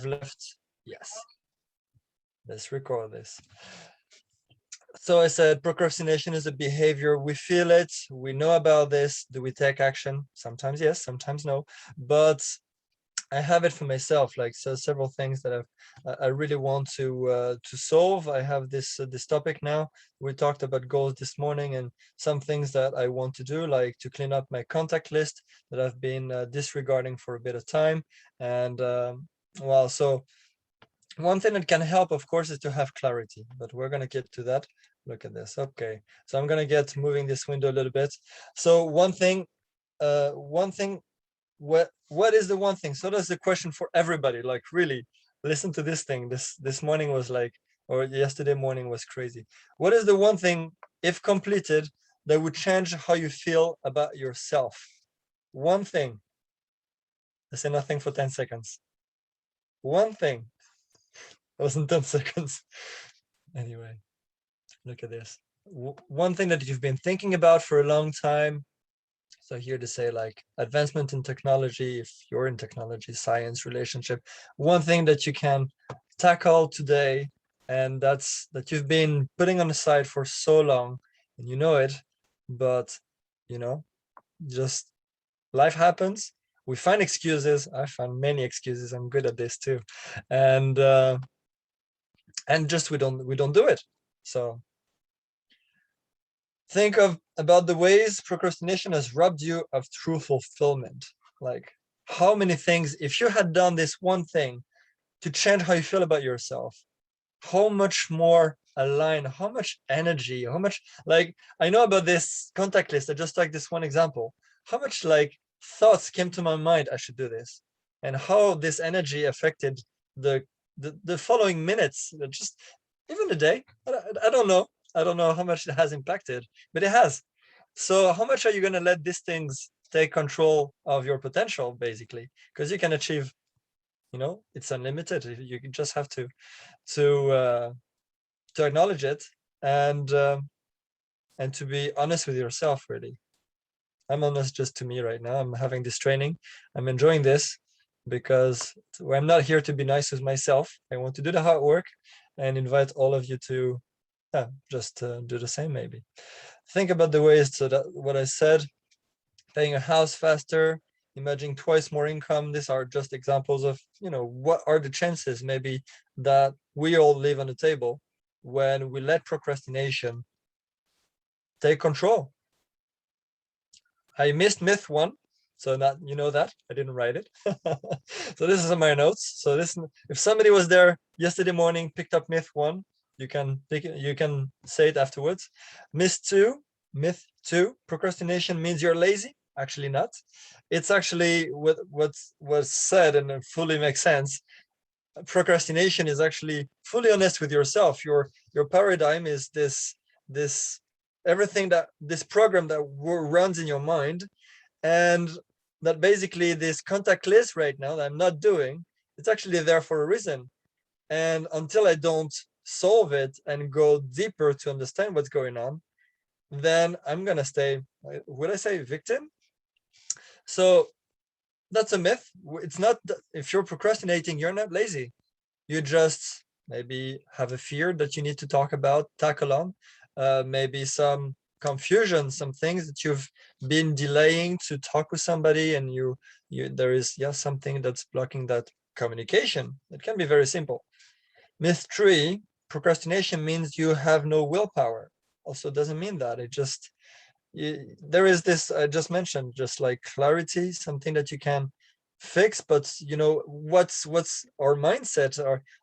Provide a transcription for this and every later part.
left? Yes. Let's record this. So I said procrastination is a behavior. We feel it. We know about this. Do we take action? Sometimes yes, sometimes no. But I have it for myself, like so several things that I really want to solve. I have this topic now. We talked about goals this morning and some things that I want to do, like to clean up my contact list that I've been disregarding for a bit of time. And well, so one thing that can help, of course, is to have clarity, but we're going to get to that. Look at this. Okay, so I'm going to get moving this window a little bit. So one thing, what is the one thing? So that's the question for everybody. Like, really listen to this thing. This morning was like, or yesterday morning was crazy. What is the one thing, if completed, that would change how you feel about yourself? One thing. I say nothing for 10 seconds. One thing. It wasn't 10 seconds. Anyway, look at this. One thing that you've been thinking about for a long time. So here to say, like, advancement in technology, if you're in technology, science, relationship, one thing that you can tackle today, and that you've been putting on the side for so long, and you know it, but you know, just life happens. We find excuses. I find many excuses. I'm good at this too, and just we don't do it. So think about the ways procrastination has robbed you of true fulfillment. Like, how many things, if you had done this one thing to change how you feel about yourself, how much more aligned, how much energy, how much, like, I know about this contact list, I just like this one example, how much like thoughts came to my mind, I should do this, and how this energy affected the following minutes, just even the day. I don't know. I don't know how much it has impacted, but it has. So how much are you going to let these things take control of your potential, basically? Because you can achieve, you know, it's unlimited. You just have to acknowledge it and to be honest with yourself, really. I'm honest just to me right now. I'm having this training. I'm enjoying this because I'm not here to be nice with myself. I want to do the hard work and invite all of you to just do the same, maybe. Think about the ways, so that what I said, paying a house faster, imagining twice more income. These are just examples of, you know, what are the chances maybe that we all leave on the table when we let procrastination take control. I missed myth 1. So that, you know, that I didn't write it. So this is in my notes. So this, if somebody was there yesterday morning, picked up myth 1, you can pick it, you can say it afterwards. Myth 2, procrastination means you're lazy. Actually not. It's actually what was said, and it fully makes sense. Procrastination is actually fully honest with yourself. Your paradigm is this everything, that this program that runs in your mind, and that basically this contact list right now that I'm not doing, it's actually there for a reason. And until I don't solve it and go deeper to understand what's going on, then I'm gonna stay, would I say, victim? So that's a myth. It's not, if you're procrastinating, you're not lazy. You just maybe have a fear that you need to tackle on, maybe some confusion, some things that you've been delaying to talk with somebody, and there is something that's blocking that communication. It can be very simple. Myth 3, procrastination means you have no willpower. Also doesn't mean that. It just, there is this, I just mentioned, just like clarity, something that you can fix. But you know, what's our mindset,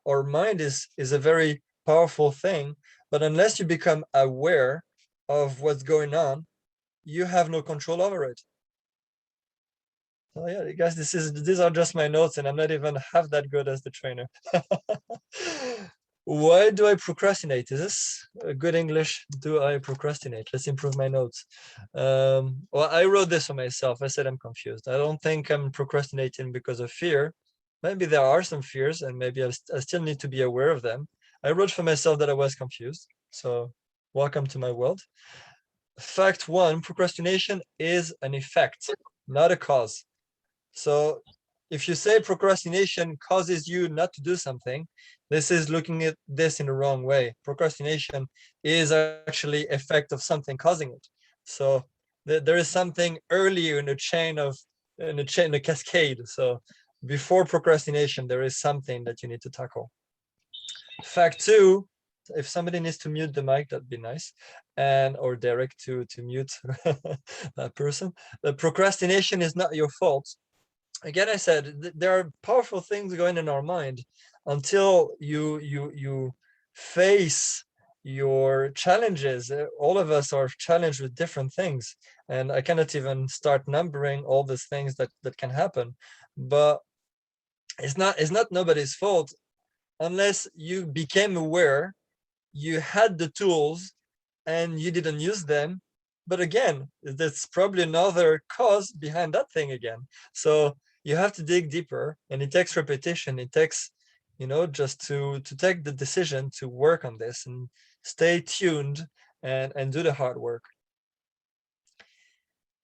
our mind is a very powerful thing, but unless you become aware of what's going on, you have no control over it. So yeah, guys, these are just my notes, and I'm not even half that good as the trainer. Why do I procrastinate? Is this a good English? Do I procrastinate? Let's improve my notes. Well, I wrote this for myself. I said I'm confused. I don't think I'm procrastinating because of fear. Maybe there are some fears, and maybe I still need to be aware of them. I wrote for myself that I was confused. So welcome to my world. Fact 1, procrastination is an effect, not a cause. So if you say procrastination causes you not to do something, this is looking at this in the wrong way. Procrastination is actually effect of something causing it. So there is something earlier in the chain of the cascade. So before procrastination, there is something that you need to tackle. Fact two, if somebody needs to mute the mic, that'd be nice. And or Derek to mute that person. The procrastination is not your fault. Again, I said there are powerful things going in our mind until you face your challenges. All of us are challenged with different things, and I cannot even start numbering all these things that can happen. But it's not nobody's fault unless you became aware, you had the tools, and you didn't use them. But again, there's probably another cause behind that thing again. So you have to dig deeper, and it takes repetition. It takes, just to take the decision to work on this and stay tuned and do the hard work.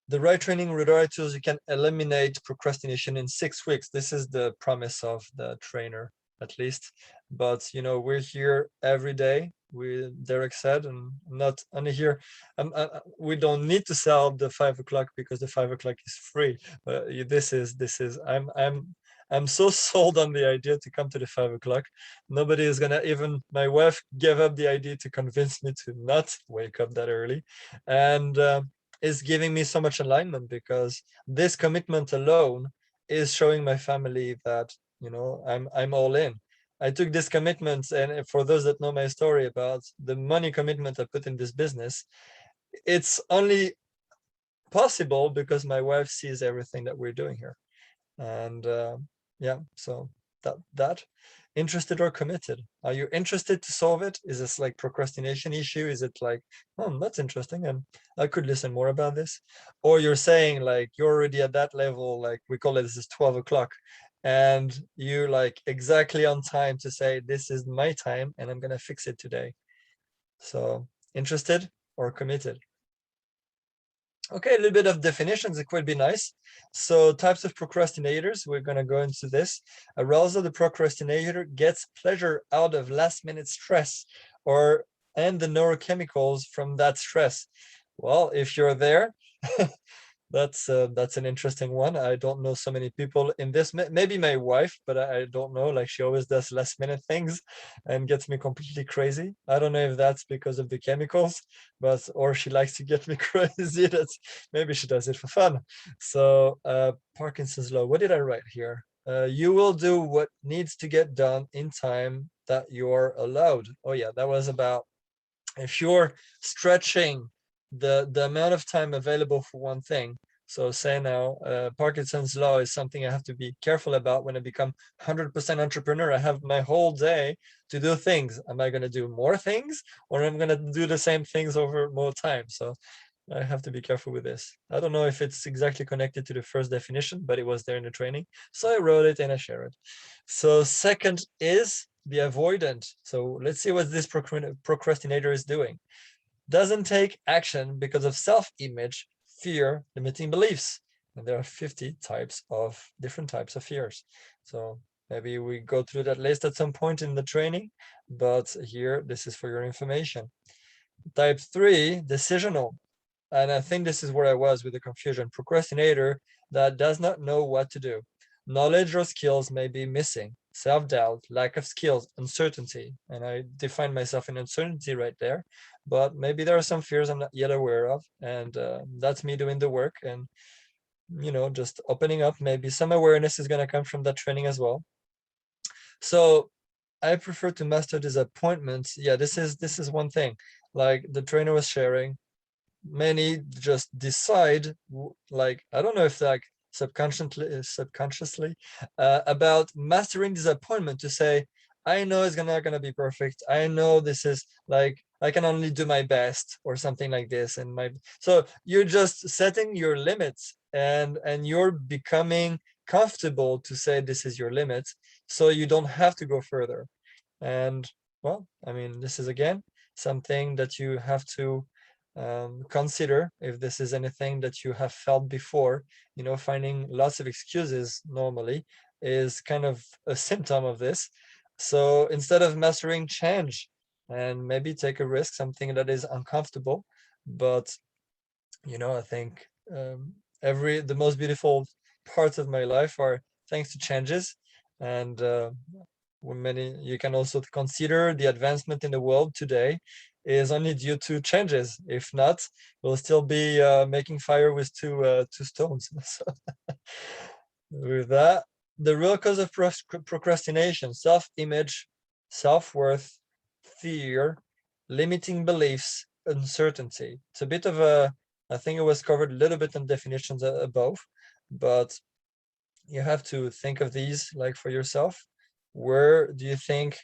The right training with the right tools, you can eliminate procrastination in 6 weeks. This is the promise of the trainer, at least. But we're here every day. Derek said, and not only here. We don't need to sell the 5 o'clock because the 5 o'clock is free. This is. I'm so sold on the idea to come to the 5 o'clock. Nobody is gonna, even my wife gave up the idea to convince me to not wake up that early, and is giving me so much alignment, because this commitment alone is showing my family that I'm all in. I took this commitment, and for those that know my story about the money commitment I put in this business, it's only possible because my wife sees everything that we're doing here. And yeah, so that interested or committed? Are you interested to solve it? Is this like procrastination issue? Is it like, oh, that's interesting, and I could listen more about this? Or you're saying like you're already at that level, like we call it, this is 12 o'clock, and you're like exactly on time to say, this is my time and I'm gonna fix it today. So interested or committed? Okay, a little bit of definitions, it could be nice. So types of procrastinators, we're going to go into this. Arousal, the procrastinator gets pleasure out of last minute stress and the neurochemicals from that stress. Well, if you're there, that's an interesting one. I don't know so many people in this. Maybe my wife, but I don't know. Like, she always does last minute things and gets me completely crazy. I don't know if that's because of the chemicals, or she likes to get me crazy. Maybe she does it for fun. So Parkinson's law. What did I write here? You will do what needs to get done in time that you're allowed. Oh yeah, that was about if you're stretching the amount of time available for one thing. So say now, Parkinson's law is something I have to be careful about when I become 100% entrepreneur. I have my whole day to do things. Am I going to do more things, or am I going to do the same things over more time? So I have to be careful with this. I don't know if it's exactly connected to the first definition, but it was there in the training. So I wrote it and I share it. So second is the avoidant. So let's see what this procrastinator is doing. Doesn't take action because of self-image, fear, limiting beliefs. And there are 50 different types of fears. So maybe we go through that list at some point in the training, but here, this is for your information. Type 3, decisional. And I think this is where I was with the confusion. Procrastinator that does not know what to do. Knowledge or skills may be missing. Self-doubt, lack of skills, uncertainty. And I define myself in uncertainty right there. But maybe there are some fears I'm not yet aware of. And that's me doing the work and, just opening up. Maybe some awareness is going to come from that training as well. So I prefer to master disappointments. Yeah, this is one thing. Like the trainer was sharing, many just decide, like, I don't know if like subconsciously about mastering disappointment, to say, I know it's not gonna be perfect. I know this is like, I can only do my best, or something like this. And so you're just setting your limits, and you're becoming comfortable to say this is your limit, so you don't have to go further. And well, I mean, this is again something that you have to consider if this is anything that you have felt before. Finding lots of excuses normally is kind of a symptom of this. So instead of mastering, change and maybe take a risk, something that is uncomfortable. But I think the most beautiful parts of my life are thanks to changes. And you can also consider the advancement in the world today is only due to changes. If not, we'll still be making fire with two stones. So with that, the real cause of procrastination: self-image, self-worth, fear, limiting beliefs, uncertainty. It's a bit of I think it was covered a little bit in definitions above, but you have to think of these like for yourself. Where do you think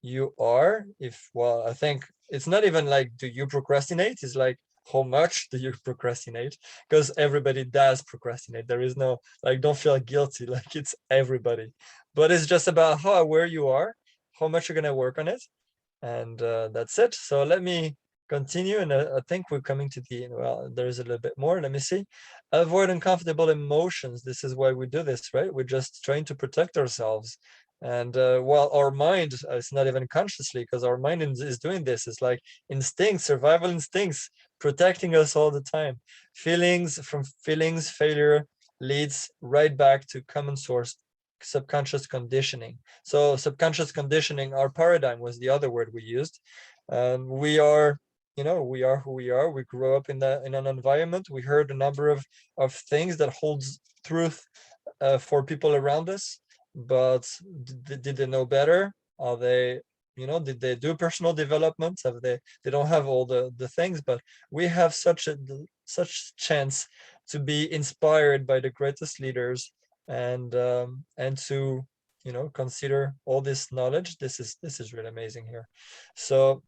you are? I think it's not even like, do you procrastinate? It's like, how much do you procrastinate? Because everybody does procrastinate. There is no, like, don't feel guilty, like it's everybody. But it's just about how aware you are, how much you're going to work on it. And that's it. So let me continue. And I think we're coming to the, well, there's a little bit more. Let me see. Avoid uncomfortable emotions. This is why we do this, right? We're just trying to protect ourselves. And while our mind, it's not even consciously, because our mind is doing this. It's like instincts, survival instincts, protecting us all the time. Feelings, failure leads right back to common source subconscious conditioning. So subconscious conditioning, our paradigm was the other word we used. We are who we are. We grew up in an environment. We heard a number of things that holds truth for people around us. But did they know better? Are they, did they do personal development? They don't have all the things, but we have such chance to be inspired by the greatest leaders, and to consider all this knowledge. This is really amazing here. So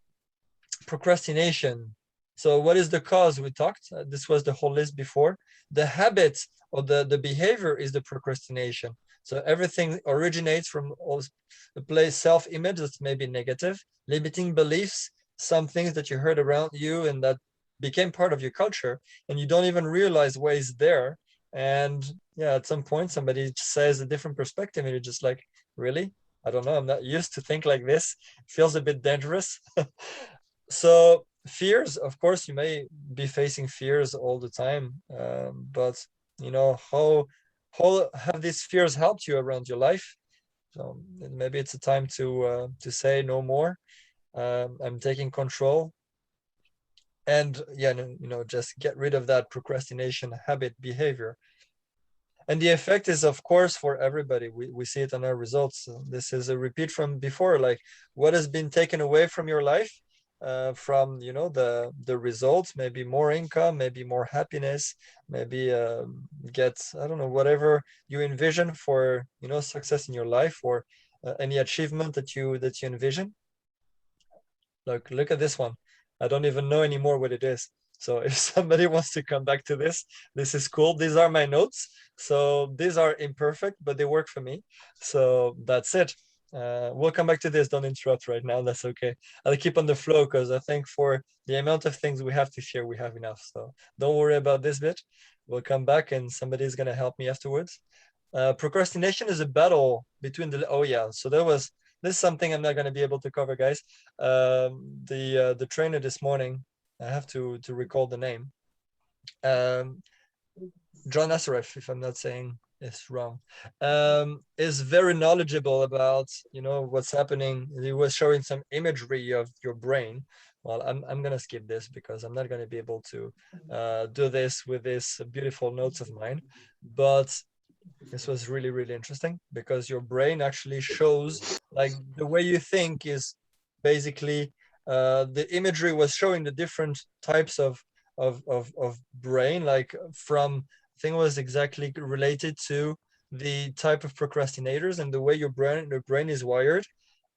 procrastination. So what is the cause? We talked, this was the whole list before. The habit or the behavior is the procrastination. So everything originates from the place self-image that's maybe negative, limiting beliefs, some things that you heard around you and that became part of your culture, and you don't even realize why it's there. And yeah, at some point somebody says a different perspective and you're just like, really? I don't know, I'm not used to think like this. It feels a bit dangerous. So fears, of course, you may be facing fears all the time, but how have these fears helped you around your life? So maybe it's a time to say no more. I'm taking control, and yeah, just get rid of that procrastination habit behavior. And the effect is, of course, for everybody. We see it on our results. This is a repeat from before, like what has been taken away from your life, from the results, maybe more income, maybe more happiness, maybe get, I don't know, whatever you envision for success in your life, or any achievement that you envision. Look at this one. I don't even know anymore what it is. So if somebody wants to come back to this is cool. These are my notes. So these are imperfect, but they work for me. So that's it. We'll come back to this. Don't interrupt right now. That's okay. I'll keep on the flow, because I think for the amount of things we have to share, we have enough. So don't worry about this bit. We'll come back and somebody's going to help me afterwards. Procrastination is a battle between oh yeah. So this is something I'm not going to be able to cover, guys. The trainer this morning, I have to recall the name. John Nazareth, if I'm not saying it's wrong, is very knowledgeable about what's happening. He was showing some imagery of your brain. Well, I'm gonna skip this because I'm not gonna be able to do this with these beautiful notes of mine. But this was really, really interesting, because your brain actually shows, like, the way you think is basically the imagery was showing the different types of brain, like from, I think it was exactly related to the type of procrastinators and the way your brain is wired,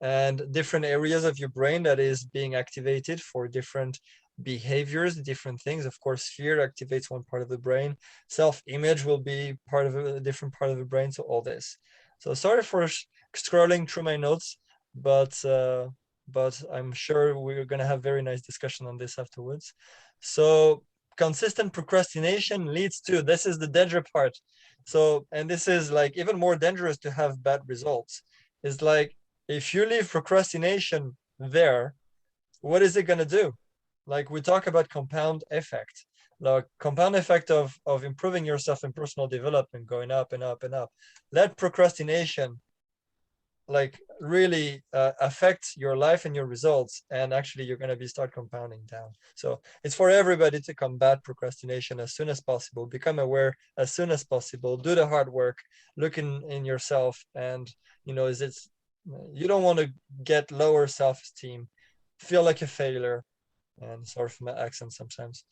and different areas of your brain that is being activated for different behaviors, different things. Of course, fear activates one part of the brain. Self-image will be part of a different part of the brain. So all this. So sorry for scrolling through my notes, but but I'm sure we're going to have very nice discussion on this afterwards. So consistent procrastination leads to, this is the danger part. So, and this is like even more dangerous to have bad results. Is like, if you leave procrastination there, what is it going to do? Like we talk about compound effect, the compound effect of improving yourself in personal development, going up and up and up. Let procrastination like really affect your life and your results, and actually you're going to be start compounding down. So it's for everybody to combat procrastination as soon as possible, become aware as soon as possible, do the hard work, look in yourself, and you know, is it's, you don't want to get lower self-esteem, feel like a failure, and sorry for my accent sometimes,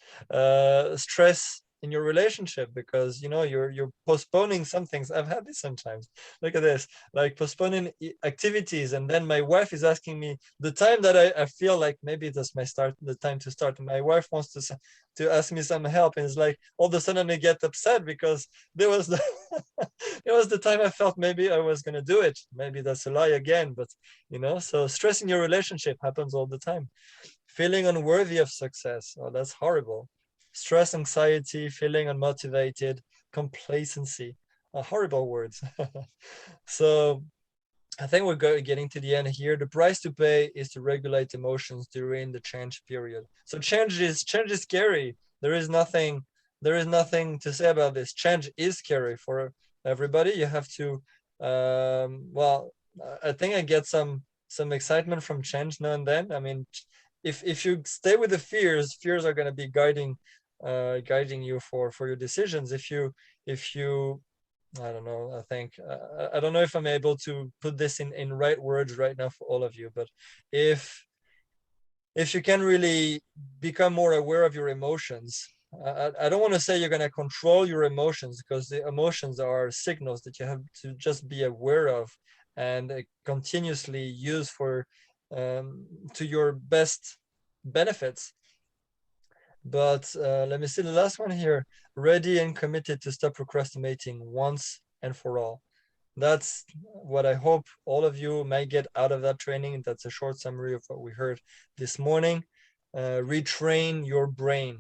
stress in your relationship because you know you're postponing some things. I've had this sometimes. Look at this, like postponing activities, and then my wife is asking me the time that I feel like maybe that's my start, the time to start. And my wife wants to ask me some help, and it's like all of a sudden I get upset because there was the it was the time I felt maybe I was gonna do it. Maybe that's a lie again, but you know, so stress in your relationship happens all the time. Feeling unworthy of success. Oh, that's horrible. Stress, anxiety, feeling unmotivated, complacency. Horrible words. So I think we're getting to the end here. The price to pay is to regulate emotions during the change period. So change is scary. There is nothing to say about this. Change is scary for everybody. You have to well, I think I get some excitement from change now and then. I mean, if you stay with the fears are going to be guiding you for your decisions. If you I don't know. I think I don't know if I'm able to put this in right words right now for all of you, but if if you can really become more aware of your emotions, I don't want to say you're going to control your emotions, because the emotions are signals that you have to just be aware of and continuously use for to your best benefits. But let me see the last one here. Ready and committed to stop procrastinating once and for all. That's what I hope all of you may get out of that training. That's a short summary of what we heard this morning. Retrain your brain.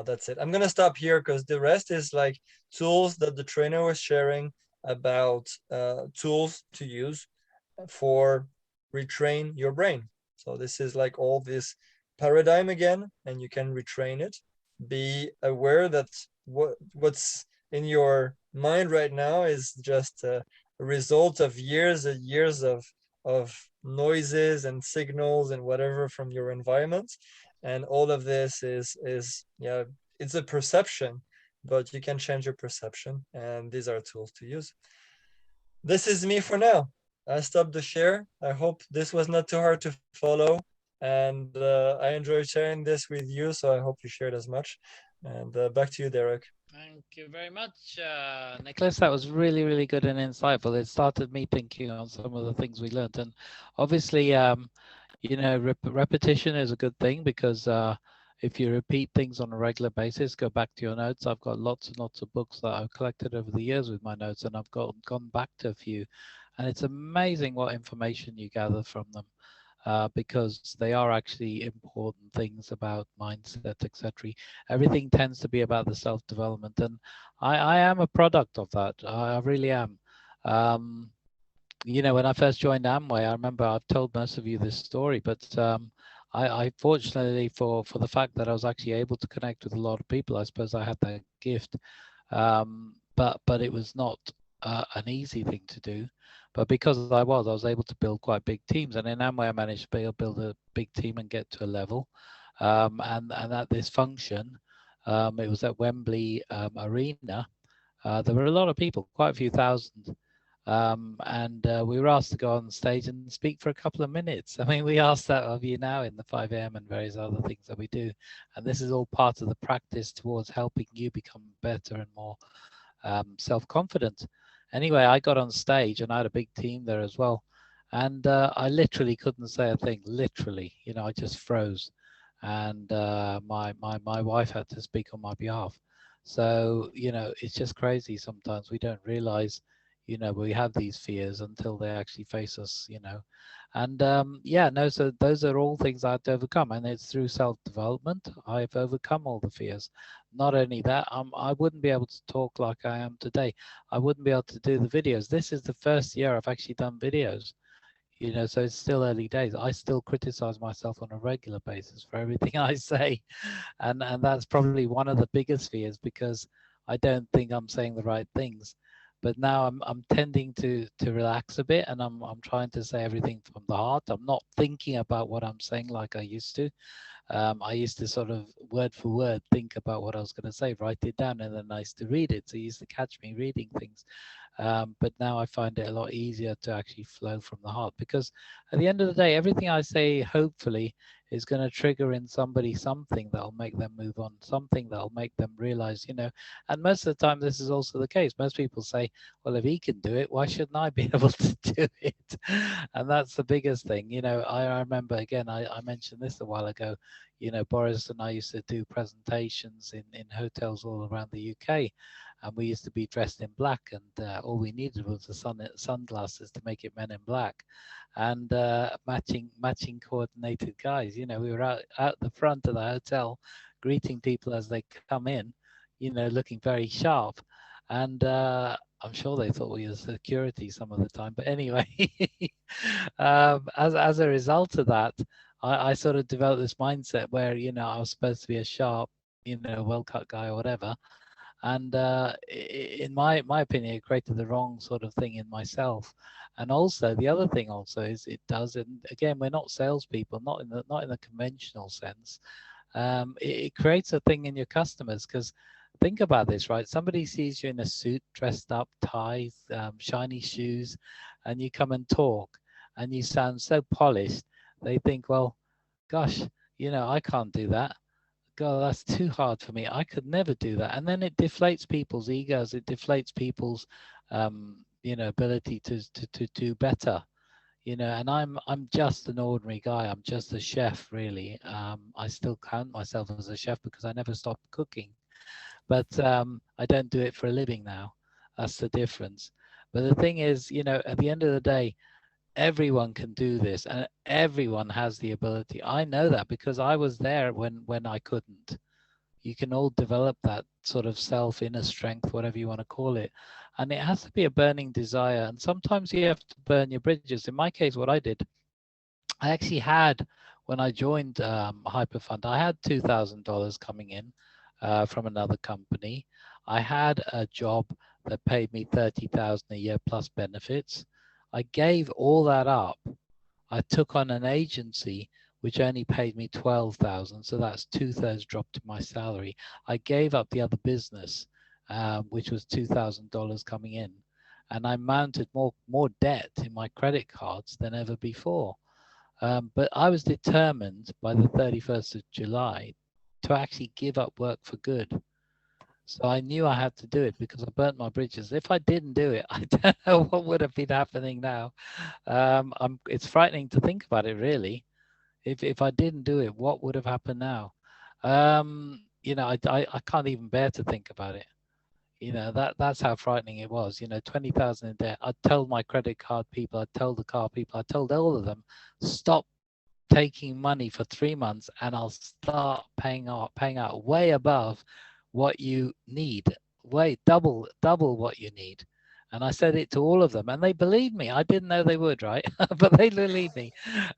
That's it. I'm going to stop here because the rest is like tools that the trainer was sharing about tools to use for retrain your brain. So this is like all this paradigm again, and you can retrain it. Be aware that what's in your mind right now is just a result of years and years of noises and signals and whatever from your environment, and all of this is yeah, it's a perception, but you can change your perception, and these are tools to use. This is me for now. I stopped the share. I hope this was not too hard to follow. And I enjoyed sharing this with you, so I hope you shared as much. And back to you, Derek. Thank you very much, Nicholas. That was really, really good and insightful. It started me thinking on some of the things we learned. And obviously, you know, repetition is a good thing, because if you repeat things on a regular basis, go back to your notes. I've got lots and lots of books that I've collected over the years with my notes, and I've gone back to a few. And it's amazing what information you gather from them. Because they are actually important things about mindset, etc. Everything tends to be about the self-development, and I am a product of that. I really am. Um, you know, when I first joined Amway, I remember I've told most of you this story, but I fortunately, for the fact that I was actually able to connect with a lot of people, I suppose I had that gift. But it was not an easy thing to do. But because I was able to build quite big teams, and in Amway I managed to build a big team and get to a level. And at this function, it was at Wembley Arena. There were a lot of people, quite a few thousand. And we were asked to go on stage and speak for a couple of minutes. I mean, we ask that of you now in the 5am and various other things that we do. And this is all part of the practice towards helping you become better and more self-confident. Anyway, I got on stage and I had a big team there as well. And I literally couldn't say a thing, literally, you know, I just froze. And my wife had to speak on my behalf. So, you know, it's just crazy sometimes. We don't realize, We have these fears until they actually face us, and yeah, no, so those are all things I have to overcome, and it's through self-development I've overcome all the fears. Not only that, I wouldn't be able to talk like I am today. I wouldn't be able to do the videos. This is the first year I've actually done videos, so it's still early days. I still criticize myself on a regular basis for everything I say, and that's probably one of the biggest fears, because I don't think I'm saying the right things. But now I'm tending to relax a bit, and I'm trying to say everything from the heart. I'm not thinking about what I'm saying like I used to. I used to sort of word for word think about what I was going to say, write it down, and then I used to read it. So you used to catch me reading things. But now I find it a lot easier to actually flow from the heart, because at the end of the day, everything I say, hopefully, is going to trigger in somebody something that'll make them move on, something that'll make them realize, and most of the time, this is also the case. Most people say, well, if he can do it, why shouldn't I be able to do it? And that's the biggest thing. I remember, again, I mentioned this a while ago, Boris and I used to do presentations in hotels all around the UK, and we used to be dressed in black, and all we needed was the sunglasses to make it Men in Black, and matching coordinated guys. We were out the front of the hotel, greeting people as they come in, looking very sharp, and I'm sure they thought we were security some of the time. But anyway, as a result of that, I sort of developed this mindset where I was supposed to be a sharp, well-cut guy or whatever, and in my opinion, it created the wrong sort of thing in myself. And also, the other thing also is it does, and again, we're not salespeople, not in the conventional sense. It creates a thing in your customers, because think about this, right? Somebody sees you in a suit, dressed up, tie, shiny shoes, and you come and talk, and you sound so polished. They think, well, gosh, I can't do that. God, that's too hard for me. I could never do that. And then it deflates people's egos. It deflates people's, ability to do better. And I'm just an ordinary guy. I'm just a chef, really. I still count myself as a chef because I never stopped cooking, but I don't do it for a living now. That's the difference. But the thing is, at the end of the day, everyone can do this, and everyone has the ability. I know that because I was there when I couldn't. You can all develop that sort of self inner strength, whatever you want to call it, and it has to be a burning desire. And sometimes you have to burn your bridges. In my case, what I did, I actually had, when I joined Hyperfund, I had $2,000 coming in from another company. I had a job that paid me 30,000 a year plus benefits. I gave all that up. I took on an agency which only paid me 12,000, so that's 2/3 drop to my salary. I gave up the other business, which was $2,000 coming in, and I mounted more debt in my credit cards than ever before. But I was determined by the 31st of July to actually give up work for good. So I knew I had to do it because I burnt my bridges. If I didn't do it, I don't know what would have been happening now. It's frightening to think about it, really. If I didn't do it, what would have happened now? I can't even bear to think about it. That's how frightening it was. 20,000 in debt. I told my credit card people, I told the car people, I told all of them, stop taking money for 3 months, and I'll start paying out way above what you need, way double what you need. And I said it to all of them, and they believed me. I didn't know they would, right? But they believed me.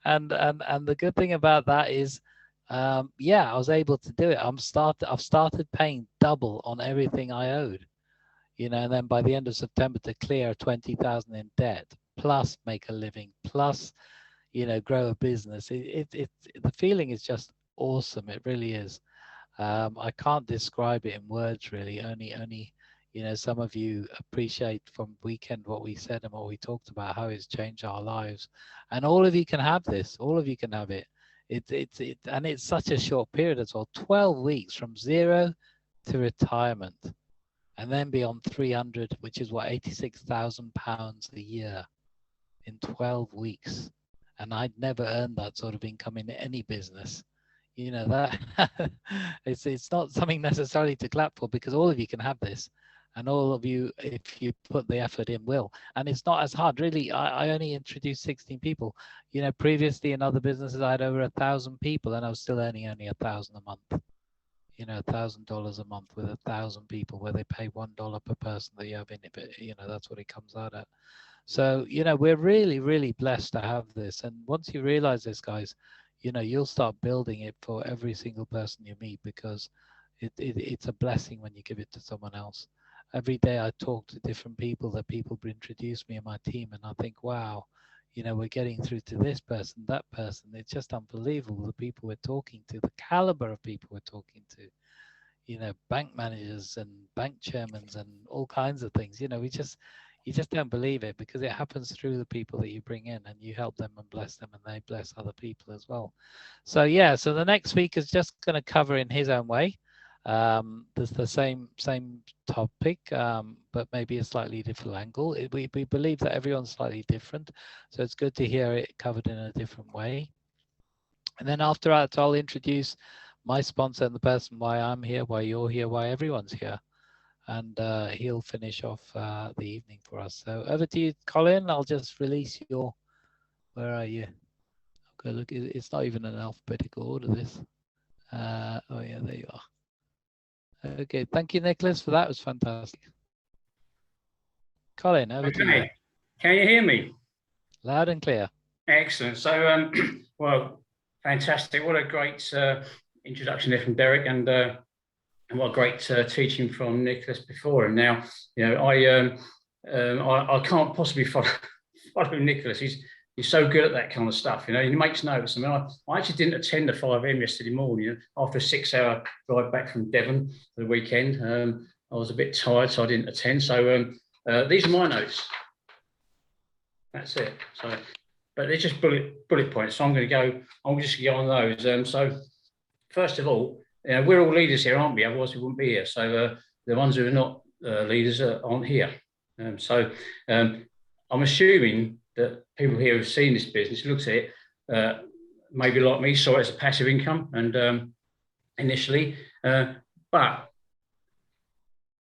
And the good thing about that is, yeah, I was able to do it. I've started paying double on everything I owed. And then by the end of September to clear 20,000 in debt, plus make a living, plus grow a business. The feeling is just awesome. It really is. I can't describe it in words, really. Only some of you appreciate from weekend what we said and what we talked about, how it's changed our lives. And all of you can have this. All of you can have it. And it's such a short period as well. 12 weeks from zero to retirement, and then be on 300, which is what, £86,000 a year in 12 weeks. And I'd never earned that sort of income in any business. That it's not something necessarily to clap for, because all of you can have this. And all of you, if you put the effort in, will. And it's not as hard, really. I only introduced 16 people. You know, previously in other businesses, I had over 1,000 people, and I was still earning only 1,000 a month. You know, $1,000 a month with 1,000 people, where they pay $1 per person that you have in it. But, you know, that's what it comes out at. So, you know, we're really, really blessed to have this. And once you realize this, guys, you know, you'll start building it for every single person you meet, because it's a blessing when you give it to someone else. Every day I talk to different people that people introduce me and my team, and I think, wow, you know, we're getting through to this person, that person. It's just unbelievable, the people we're talking to, the caliber of people we're talking to. You know, bank managers and bank chairmen and all kinds of things. You know, you just don't believe it, because it happens through the people that you bring in, and you help them and bless them, and they bless other people as well. So yeah, so the next speaker is just going to cover in his own way. There's the same topic, but maybe a slightly different angle. We believe that everyone's slightly different, so it's good to hear it covered in a different way. And then after that, I'll introduce my sponsor and the person why I'm here, why you're here, why everyone's here. And he'll finish off the evening for us. So over to you, Colin. I'll just release your, where are you? Okay, look, it's not even an alphabetical order, this. Oh yeah, there you are. Okay, thank you, Nicholas, for that. It was fantastic. Colin, over to you. Can you hear me? Loud and clear. Excellent. So, well, fantastic. What a great introduction there from Derek, and what a great teaching from Nicholas before him. Now, you know, I can't possibly follow Nicholas. He's so good at that kind of stuff, you know. He makes notes. I mean, I actually didn't attend the 5 a.m. yesterday morning. You know, after a 6-hour drive back from Devon for the weekend. I was a bit tired, so I didn't attend. So these are my notes. That's it. So, but they're just bullet points. So I'm just going to go on those. So first of all, you know, we're all leaders here, aren't we? Otherwise we wouldn't be here. So the ones who are not leaders aren't here. So I'm assuming that people here who've seen this business, looked at it, maybe like me, saw it as a passive income, and initially, but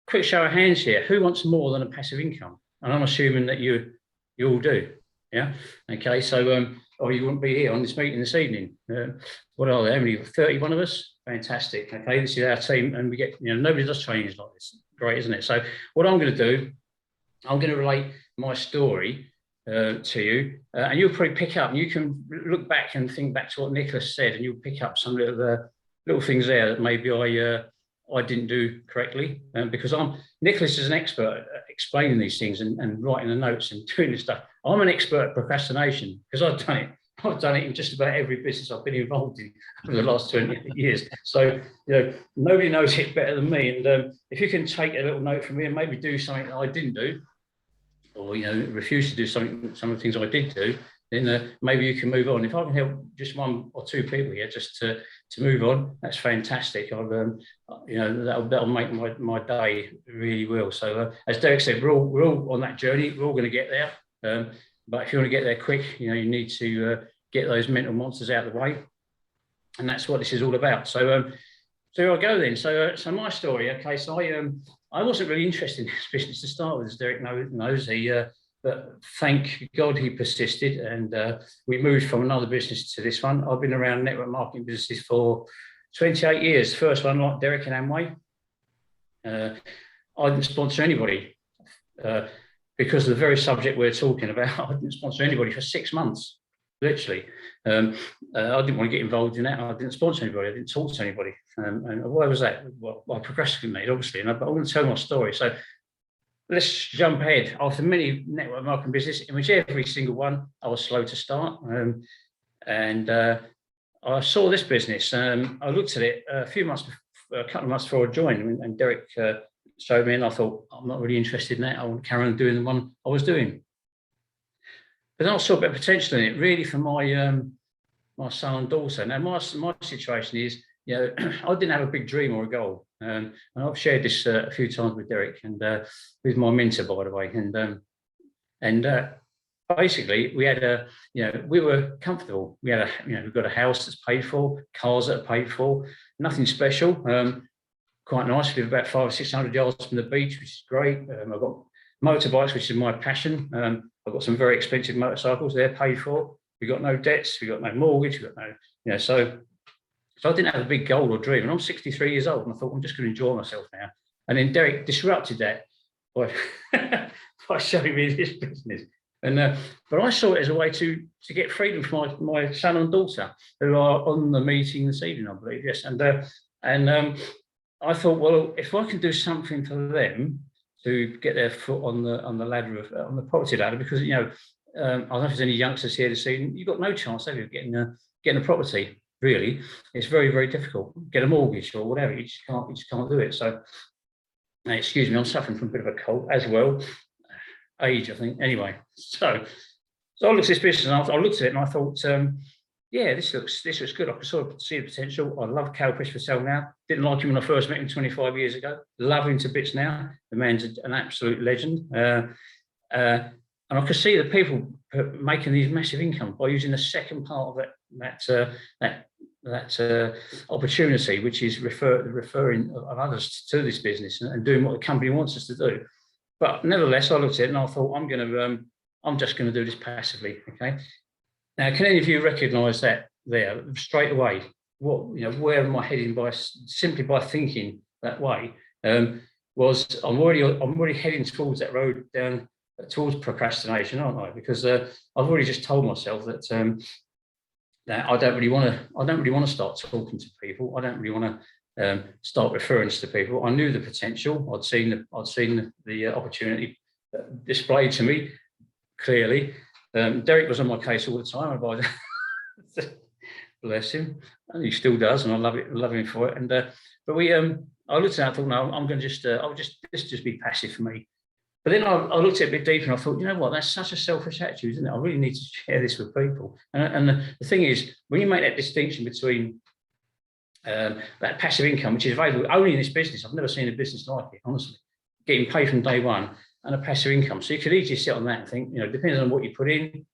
quick show of hands here, who wants more than a passive income? And I'm assuming that you all do. Yeah. Okay. So, or you wouldn't be here on this meeting this evening. What are there? Only 31 of us. Fantastic. Okay. This is our team, and we get, you know, nobody does trainings like this. Great, isn't it? So, what I'm going to do, I'm going to relate my story to you, and you'll probably pick up, and you can look back and think back to what Nicholas said, and you'll pick up some little things there that maybe I didn't do correctly, because Nicholas is an expert at explaining these things and writing the notes and doing this stuff. I'm an expert at procrastination, because I've done it. I've done it in just about every business I've been involved in over the last 20 years. So, you know, nobody knows it better than me. And if you can take a little note from me and maybe do something that I didn't do, or, you know, refuse to do some of the things I did do, then maybe you can move on. If I can help just 1 or 2 people here just to move on, that's fantastic. You know, that'll make my day, really will. So as Derek said, we're all on that journey. We're all going to get there. But if you want to get there quick, you know, you need to get those mental monsters out of the way, and that's what this is all about. So here I go then. So my story. Okay, so I wasn't really interested in this business to start with, as Derek knows. But thank God he persisted, and we moved from another business to this one. I've been around network marketing businesses for 28 years. First one, like Derek and Amway. I didn't sponsor anybody because of the very subject we're talking about. I didn't sponsor anybody for 6 months, literally. I didn't want to get involved in that. I didn't sponsor anybody. I didn't talk to anybody. And why was that? Well, I procrastinated, obviously. But I want to tell my story. So let's jump ahead. After many network marketing business, in which every single one I was slow to start, and I saw this business. I looked at it a couple of months before I joined, and Derek showed me, and I thought, I'm not really interested in that. I want to carry on doing the one I was doing. But then I saw a bit of potential in it, really, for my son and daughter. Now, my situation is, you know, I didn't have a big dream or a goal. And I've shared this a few times with Derek and with my mentor, by the way. And basically, we had we were comfortable. We had we've got a house that's paid for, cars that are paid for, nothing special. quite nice. We live about 500 or 600 yards from the beach, which is great. I've got motorbikes, which is my passion. I've got some very expensive motorcycles. They're paid for. We've got no debts. We've got no mortgage. We've got no, you know, so I didn't have a big goal or dream. And I'm 63 years old, and I thought, I'm just going to enjoy myself now. And then Derek disrupted that by, by showing me this business. And but I saw it as a way to get freedom from my son and daughter, who are on the meeting this evening, I believe. Yes, and I thought, well, if I can do something for them to get their foot on the ladder on the property ladder, because you know, I don't know if there's any youngsters here this evening. You've got no chance of getting a property. Really, it's very, very difficult. Get a mortgage or whatever. You just can't do it. So, excuse me, I'm suffering from a bit of a cold as well. Age, I think. Anyway, so I looked at this business and I looked at it and I thought, yeah, this looks good. I could sort of see the potential. I love Cal Patel now. Didn't like him when I first met him 25 years ago. Love him to bits now. The man's an absolute legend. And I could see the people making these massive income by using the second part of that opportunity, which is referring of others to this business and doing what the company wants us to do. But nevertheless, I looked at it and I thought, I'm just going to do this passively. Okay. Now, can any of you recognise that there straight away? What, you know, where am I heading simply by thinking that way? I'm already heading towards that road down towards procrastination, aren't I? Because I've already just told myself that that I don't really want to start talking to people. I don't really want to start referring to people. I knew the potential. I'd seen the opportunity displayed to me clearly. Derek was on my case all the time. Bless him, and he still does, and I love him for it. And but I looked at it and thought, no, I'm going to just be passive for me. But then I looked at it a bit deeper and I thought, you know what, that's such a selfish attitude, isn't it? I really need to share this with people. And the thing is, when you make that distinction between that passive income, which is available only in this business, I've never seen a business like it, honestly, getting paid from day one, and a passive income. So you could easily sit on that and think, you know, depending on what you put in,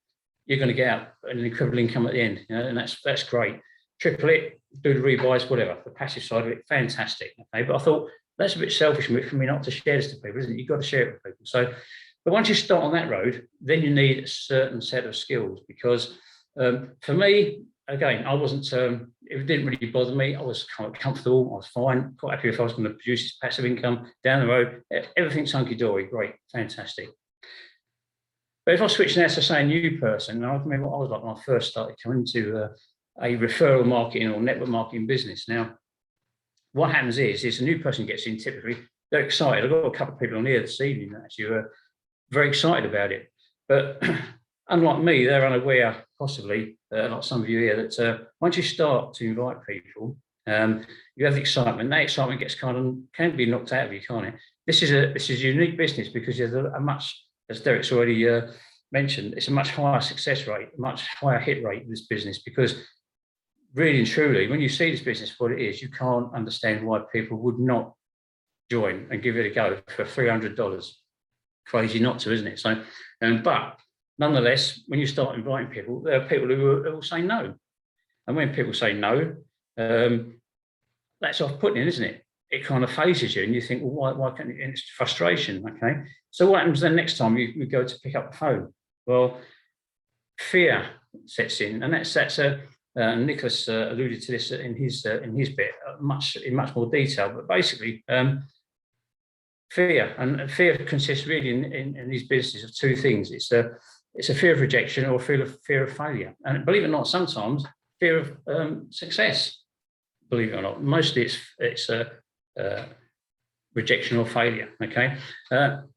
you're going to get out an equivalent income at the end, you know, and that's great. Triple it, do the rebuys, whatever. The passive side of it, fantastic. Okay, but I thought, that's a bit selfish for me not to share this to people, isn't it? You've got to share it with people. So, but once you start on that road, then you need a certain set of skills, because for me, again, I wasn't, it didn't really bother me. I was kind of comfortable. I was fine, quite happy if I was going to produce this passive income down the road. Everything's hunky-dory, great, fantastic. But if I switch now to, say, a new person, I remember what I was like when I first started coming into a referral marketing or network marketing business. Now, what happens is a new person gets in, typically, they're excited. I've got a couple of people on here this evening that actually were very excited about it. But unlike me, they're unaware, possibly, like some of you here, that once you start to invite people, you have the excitement. That excitement gets can be knocked out of you, can't it? This is a unique business because there's a much, as Derek's already mentioned, it's a much higher success rate, a much higher hit rate in this business, because really and truly, when you see this business for what it is, you can't understand why people would not join and give it a go for $300. Crazy not to, isn't it? So, but nonetheless, when you start inviting people, there are people who will say no. And when people say no, that's off-putting, isn't it? It kind of phases you and you think, well, why can't it? And it's frustration, okay? So what happens then next time you go to pick up the phone? Well, fear sets in, and that's Nicholas alluded to this in his bit in much more detail. But basically, fear, and fear consists really in these businesses of two things. It's a fear of rejection or fear of failure, and believe it or not, sometimes fear of success. Believe it or not, mostly it's rejection or failure. Okay,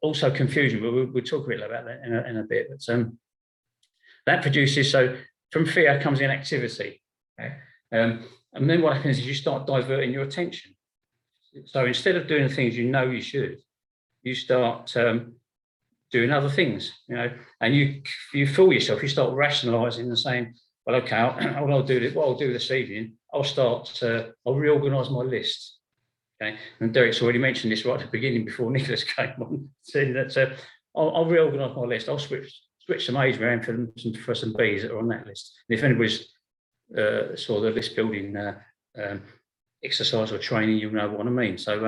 also confusion, but we'll talk a bit about that in a bit. But that produces, so from fear comes inactivity. Okay? And then what happens is you start diverting your attention. So instead of doing the things you know you should, you start doing other things, you know, and you fool yourself. You start rationalising and saying, well, okay, I'll do this evening, I'll reorganise my list. Okay, and Derek's already mentioned this right at the beginning before Nicholas came on, saying that I'll reorganise my list. I'll switch some A's around for some B's that are on that list. And if anybody's saw the list building exercise or training, you'll know what I mean. So,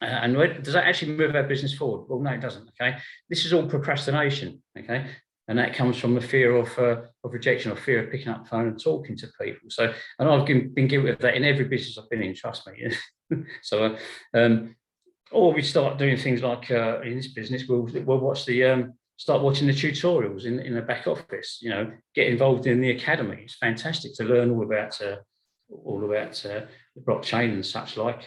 and does that actually move our business forward? Well, no, it doesn't. Okay, this is all procrastination. Okay, and that comes from the fear of rejection, or fear of picking up the phone and talking to people. So, and I've been guilty of that in every business I've been in. Trust me. So, or we start doing things like in this business, we'll watch start watching the tutorials in the back office. You know, get involved in the academy. It's fantastic to learn all about the blockchain and such like.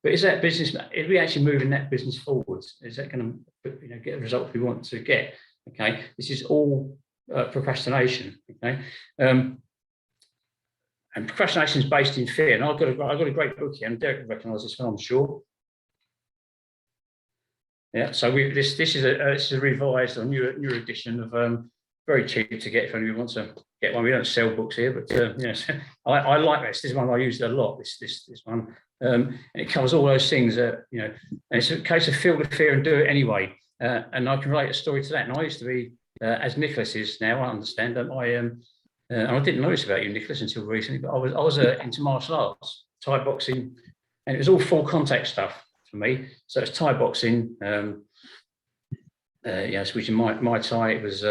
But is that business? Is we actually moving that business forward? Is that going to get the results we want to get? Okay, this is all procrastination. Okay, and procrastination is based in fear. And I've got a great book here, and Derek will recognise this one, I'm sure. Yeah, so this is a revised or new edition of very cheap to get if anyone wants to get one. We don't sell books here, but yes, I like this. This one I use it a lot. This one, and it covers all those things that and it's a case of feel the fear and do it anyway. And I can relate a story to that. And I used to be, as Nicholas is now, I understand that and I didn't notice about you, Nicholas, until recently. But I was into martial arts, Thai boxing, and it was all full contact stuff for me. So it's Thai boxing, yes, which in my Thai it was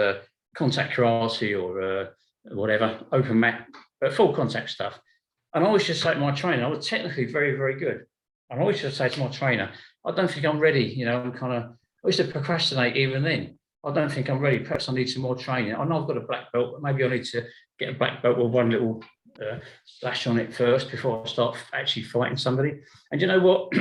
contact karate or whatever, open mat, but full contact stuff. And I always just say to my trainer, I was technically very, very good. And I always just say to my trainer, I don't think I'm ready. I used to procrastinate even then. I don't think I'm ready. Perhaps I need some more training. I know I've got a black belt, but maybe I need to get a black belt with one little slash on it first before I start actually fighting somebody. And you know what?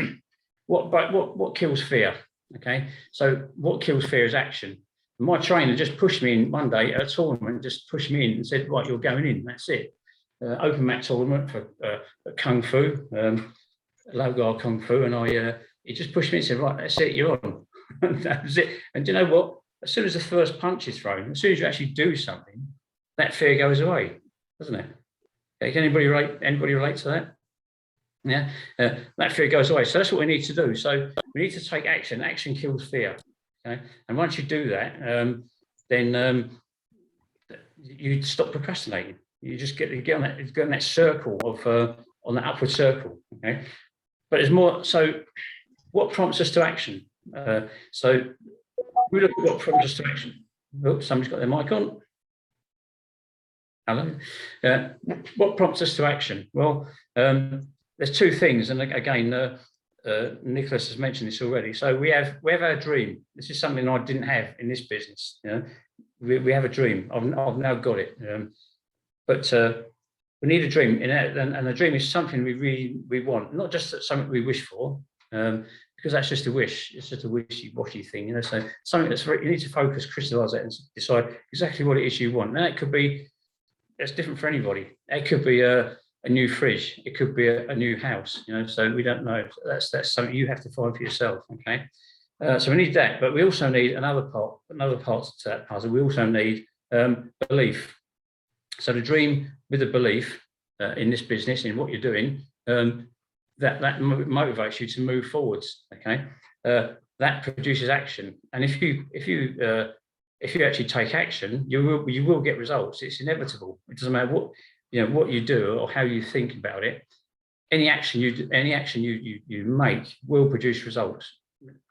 What kills fear? Okay, so what kills fear is action. My trainer just pushed me in one day at a tournament, just pushed me in and said, right, you're going in, that's it. Open mat tournament for Kung Fu, low guard Kung Fu, and he just pushed me and said, right, that's it, you're on. That was it. And you know what? As soon as the first punch is thrown, as soon as you actually do something, that fear goes away, doesn't it? Can anybody relate to that? Yeah, that fear goes away. So that's what we need to do. So we need to take action. Action kills fear. Okay, and once you do that, then you stop procrastinating. You just get on that circle of on that upward circle. Okay, but there's more. So what prompts us to action? So we look at what prompts us to action. Oh, somebody's got their mic on. Hello. What prompts us to action? Well, there's two things, and again, Nicholas has mentioned this already. So we have our dream. This is something I didn't have in this business. We have a dream. I've now got it, but we need a dream, and a dream is something we want, not just something we wish for, because that's just a wish. It's just a wishy-washy thing, So something you need to focus, crystallize it, and decide exactly what it is you want. Now it's different for anybody. It could be a new fridge. It could be a new house. So we don't know. That's something you have to find for yourself. Okay. So we need that, but we also need another part to that puzzle. We also need belief. So the dream with the belief in this business, in what you're doing, that motivates you to move forwards. Okay. That produces action, and if you actually take action, you will get results. It's inevitable. It doesn't matter what you do or how you think about it. Any action you make will produce results,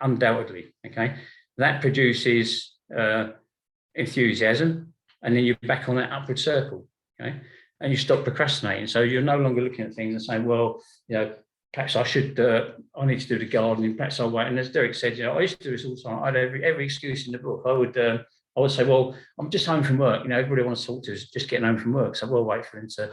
undoubtedly. Okay, that produces enthusiasm, and then you're back on that upward circle. Okay, and you stop procrastinating. So you're no longer looking at things and saying, well, perhaps I should. I need to do the gardening. Perhaps I'll wait. And as Derek said, I used to do this all the time. I had every excuse in the book. I would say, well, I'm just home from work. Everybody wants to talk to is just getting home from work. So we'll wait for him to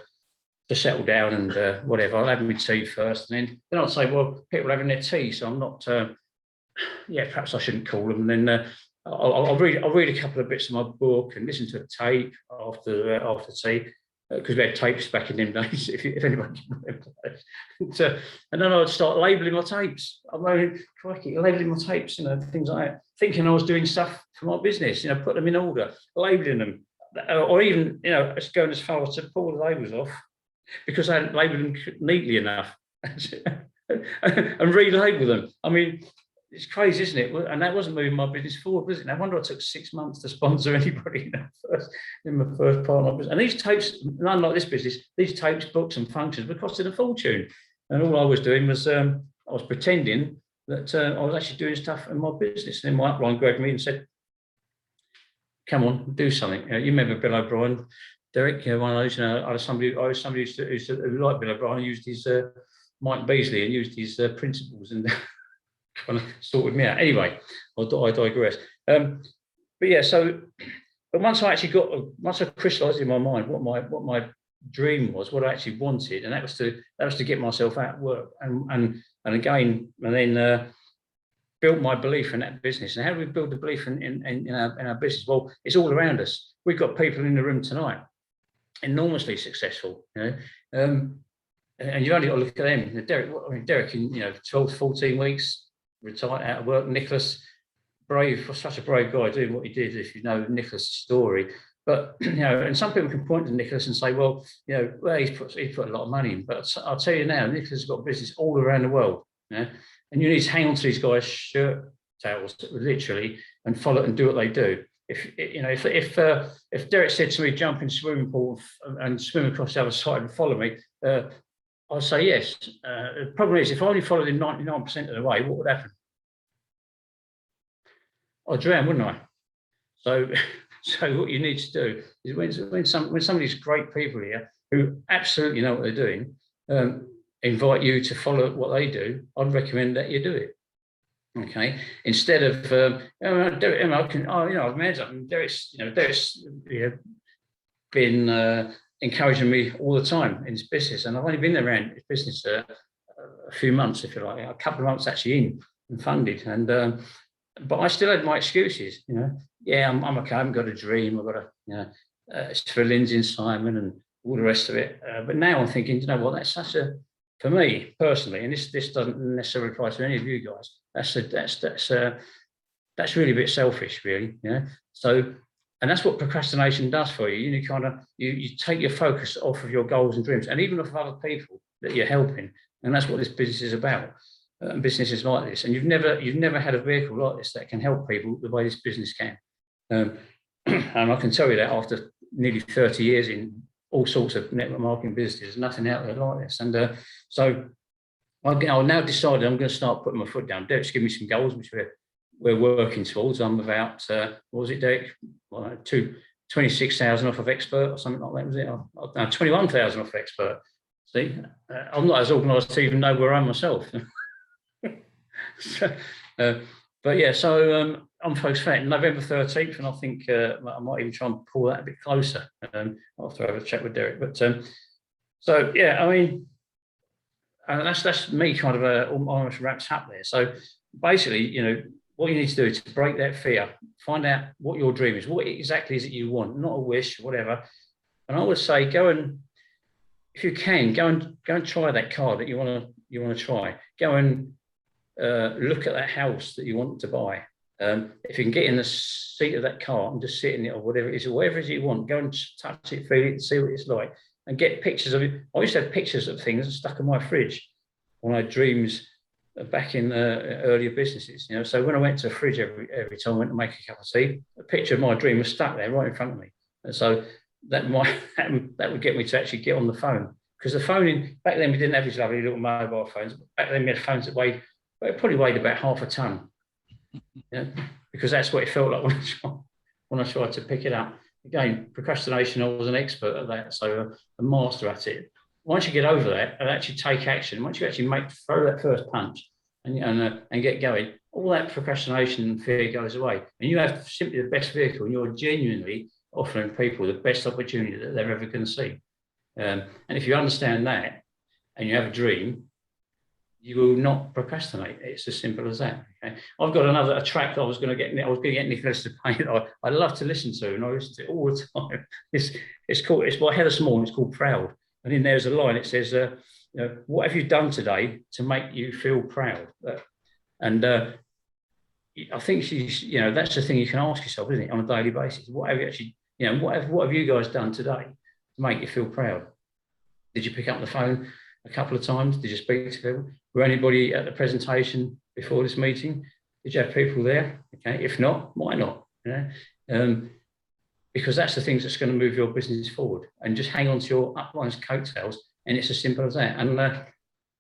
settle down and whatever. I'll have my tea first. And then I'll say, well, people are having their tea. So I'm not, perhaps I shouldn't call them. And then I'll read a couple of bits of my book and listen to a tape after tea. Because we had tapes back in them days, if anybody can remember that. And then I'd start labelling my tapes. Crikey, labelling my tapes, things like that. Thinking I was doing stuff for my business, put them in order, labelling them. Or even, going as far as to pull the labels off because I hadn't labelled them neatly enough and relabel them. I mean, it's crazy, isn't it? And that wasn't moving my business forward, was it? No wonder I took 6 months to sponsor anybody in my first part of my business. And these tapes, unlike this business, these tapes, books, and functions were costing a fortune. And all I was doing was I was pretending that I was actually doing stuff in my business. And then my upline grabbed me and said, "Come on, do something." You remember Bill O'Brien, Derek? One of those. I was somebody who liked Bill O'Brien, used his Mike Beasley and used his principles and kind of sorted me out. Anyway, I digress. But yeah, but once I crystallised in my mind what my dream was, what I actually wanted, and that was to get myself out of work, and then built my belief in that business. And how do we build the belief in our business? Well, it's all around us. We've got people in the room tonight, enormously successful, and you only got to look at them. Derek in 12 to 14 weeks, retired out of work. Nicholas, brave, such a brave guy doing what he did, if you know Nicholas' story. But and some people can point to Nicholas and say, well, he's put a lot of money in. But I'll tell you now, Nicholas has got business all around the world. And you need to hang on to these guys' shirt tails, literally, and follow and do what they do. If Derek said to me, jump in the swimming pool and swim across the other side and follow me, I'd say yes. The problem is, if I only followed him 99% of the way, what would happen? I'd drown, wouldn't I? So what you need to do is when some of these great people here who absolutely know what they're doing invite you to follow what they do, I'd recommend that you do it. Okay, instead of Derek, I've made something. Derek's been encouraging me all the time in his business, and I've only been around his business a few months, if you like, a couple of months actually in and funded, and but I still had my excuses. I'm okay. I haven't got a dream. I've got it's for Lindsay and Simon and all the rest of it. But now I'm thinking, you know what? That's such a, for me personally, and this doesn't necessarily apply to any of you guys. That's really a bit selfish, really. So, and that's what procrastination does for you. You take your focus off of your goals and dreams, and even off of other people that you're helping. And that's what this business is about. Businesses like this, and you've never had a vehicle like this that can help people the way this business can. And I can tell you that after nearly 30 years in all sorts of network marketing businesses, there's nothing out there like this. And so I've now decided I'm going to start putting my foot down. Derek's given me some goals which we're working towards. I'm about what was it, Derek? 26,000 off of Expert or something like that, was it? No, 21,000 off of Expert. See, I'm not as organised to even know where I am myself. But yeah, so I'm focused on November 13th, and I think I might even try and pull that a bit closer after I have a chat with Derek. But so yeah, I mean, that's me kind of almost wraps up there. So basically, what you need to do is to break that fear, find out what your dream is, what exactly is it you want, not a wish, whatever. And I would say if you can, go and try that car that you want to try. Go and look at that house that you want to buy. If you can get in the seat of that car and just sit in it or whatever it is you want, go and touch it, feel it, see what it's like, and get pictures of it. I used to have pictures of things stuck in my fridge when I had dreams back in earlier businesses. So when I went to the fridge every time I went to make a cup of tea, a picture of my dream was stuck there right in front of me. And so that would get me to actually get on the phone, because the phone back then we didn't have these lovely little mobile phones. Back then we had phones that probably weighed about half a ton, because that's what it felt like when I tried to pick it up. Again, procrastination, I was an expert at that, so a master at it. Once you get over that and actually take action, once you actually throw that first punch and get going, all that procrastination and fear goes away, and you have simply the best vehicle, and you're genuinely offering people the best opportunity that they're ever going to see. And if you understand that and you have a dream, you will not procrastinate. It's as simple as that. Okay? I've got a track that I was going to get Nicholas to play that I love to listen to, and I listen to it all the time. It's by Heather Small, and it's called Proud. And in there's a line, it says, what have you done today to make you feel proud? And I think that's the thing you can ask yourself, isn't it, on a daily basis? What have you actually, what have you guys done today to make you feel proud? Did you pick up the phone a couple of times? Did you speak to people? Were anybody at the presentation before this meeting? Did you have people there? Okay, if not, why not? Because that's the things that's going to move your business forward, and just hang on to your upline's coattails, and it's as simple as that. And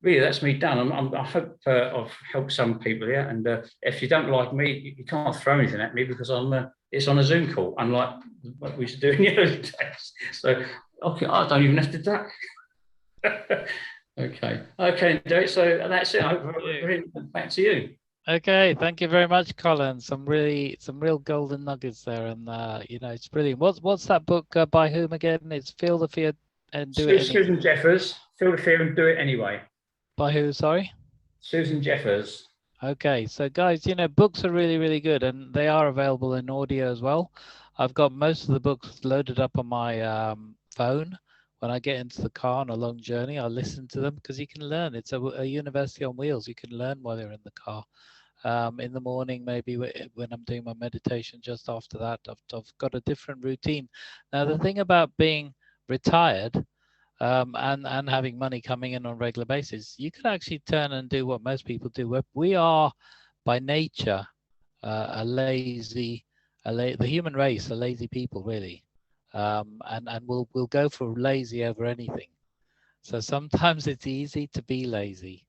really, that's me done. I hope I've helped some people here. And if you don't like me, you can't throw anything at me because it's on a Zoom call, unlike what we used to do in the early days. So okay, I don't even have to duck. Okay, Derek. So that's it. Back to you. Okay, thank you very much, Colin. Some real golden nuggets there, and it's brilliant. What's that book by whom again? It's Feel the Fear and Do It Anyway. Susan Jeffers. Feel the Fear and Do It Anyway. By who? Sorry. Susan Jeffers. Okay, so guys, books are really, really good, and they are available in audio as well. I've got most of the books loaded up on my phone. When I get into the car on a long journey, I listen to them because you can learn. It's a university on wheels. You can learn while you're in the car. In the morning, maybe when I'm doing my meditation, just after that, I've got a different routine. Now, the thing about being retired and having money coming in on a regular basis, you can actually turn and do what most people do. We are by nature the human race, a lazy people, really, and we'll go for lazy over anything. So sometimes it's easy to be lazy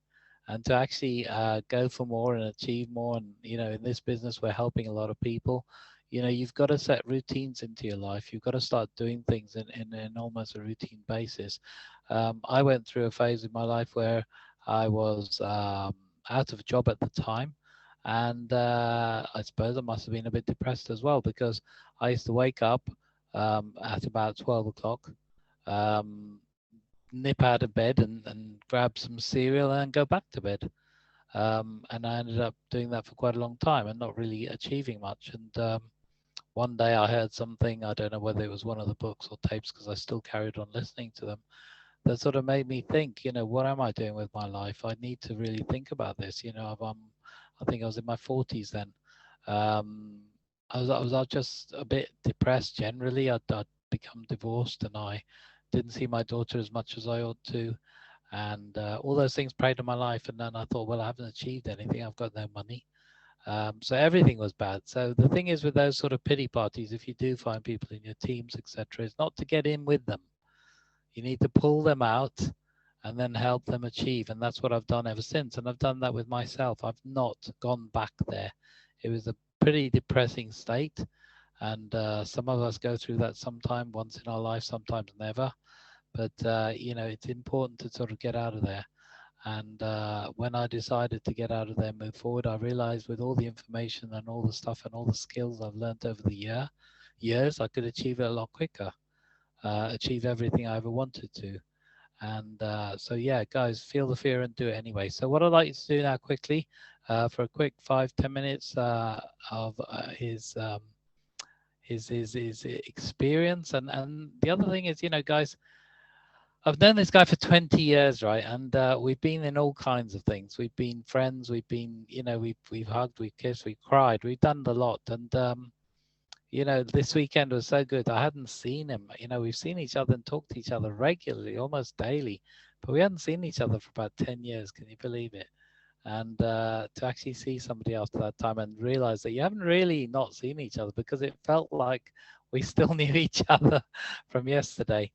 and to actually go for more and achieve more. And in this business, we're helping a lot of people. You've got to set routines into your life. You've got to start doing things in almost a routine basis. I went through a phase in my life where I was out of a job at the time. And I suppose I must have been a bit depressed as well, because I used to wake up at about 12 o'clock, nip out of bed and grab some cereal and go back to bed. And I ended up doing that for quite a long time and not really achieving much. And one day I heard something, I don't know whether it was one of the books or tapes, because I still carried on listening to them, that sort of made me think, what am I doing with my life? I need to really think about this. I think I was in my 40s then. I was just a bit depressed generally. I'd become divorced and I didn't see my daughter as much as I ought to. And all those things preyed on my life. And then I thought, well, I haven't achieved anything. I've got no money. So everything was bad. So the thing is with those sort of pity parties, if you do find people in your teams, etc., is not to get in with them. You need to pull them out and then help them achieve. And that's what I've done ever since. And I've done that with myself. I've not gone back there. It was a pretty depressing state. And some of us go through that sometime, once in our life, sometimes never. But, it's important to sort of get out of there. And when I decided to get out of there and move forward, I realized with all the information and all the stuff and all the skills I've learned over the years, I could achieve it a lot quicker, achieve everything I ever wanted to. And so, yeah, guys, feel the fear and do it anyway. So what I'd like you to do now quickly, for a quick 5-10 minutes of his experience. And the other thing is, guys, I've known this guy for 20 years, right? And we've been in all kinds of things. We've been friends. We've been, we've hugged, we've kissed, we've cried. We've done a lot. And, this weekend was so good. I hadn't seen him. We've seen each other and talked to each other regularly, almost daily. But we hadn't seen each other for about 10 years. Can you believe it? And to actually see somebody after that time and realize that you haven't really not seen each other, because it felt like we still knew each other from yesterday.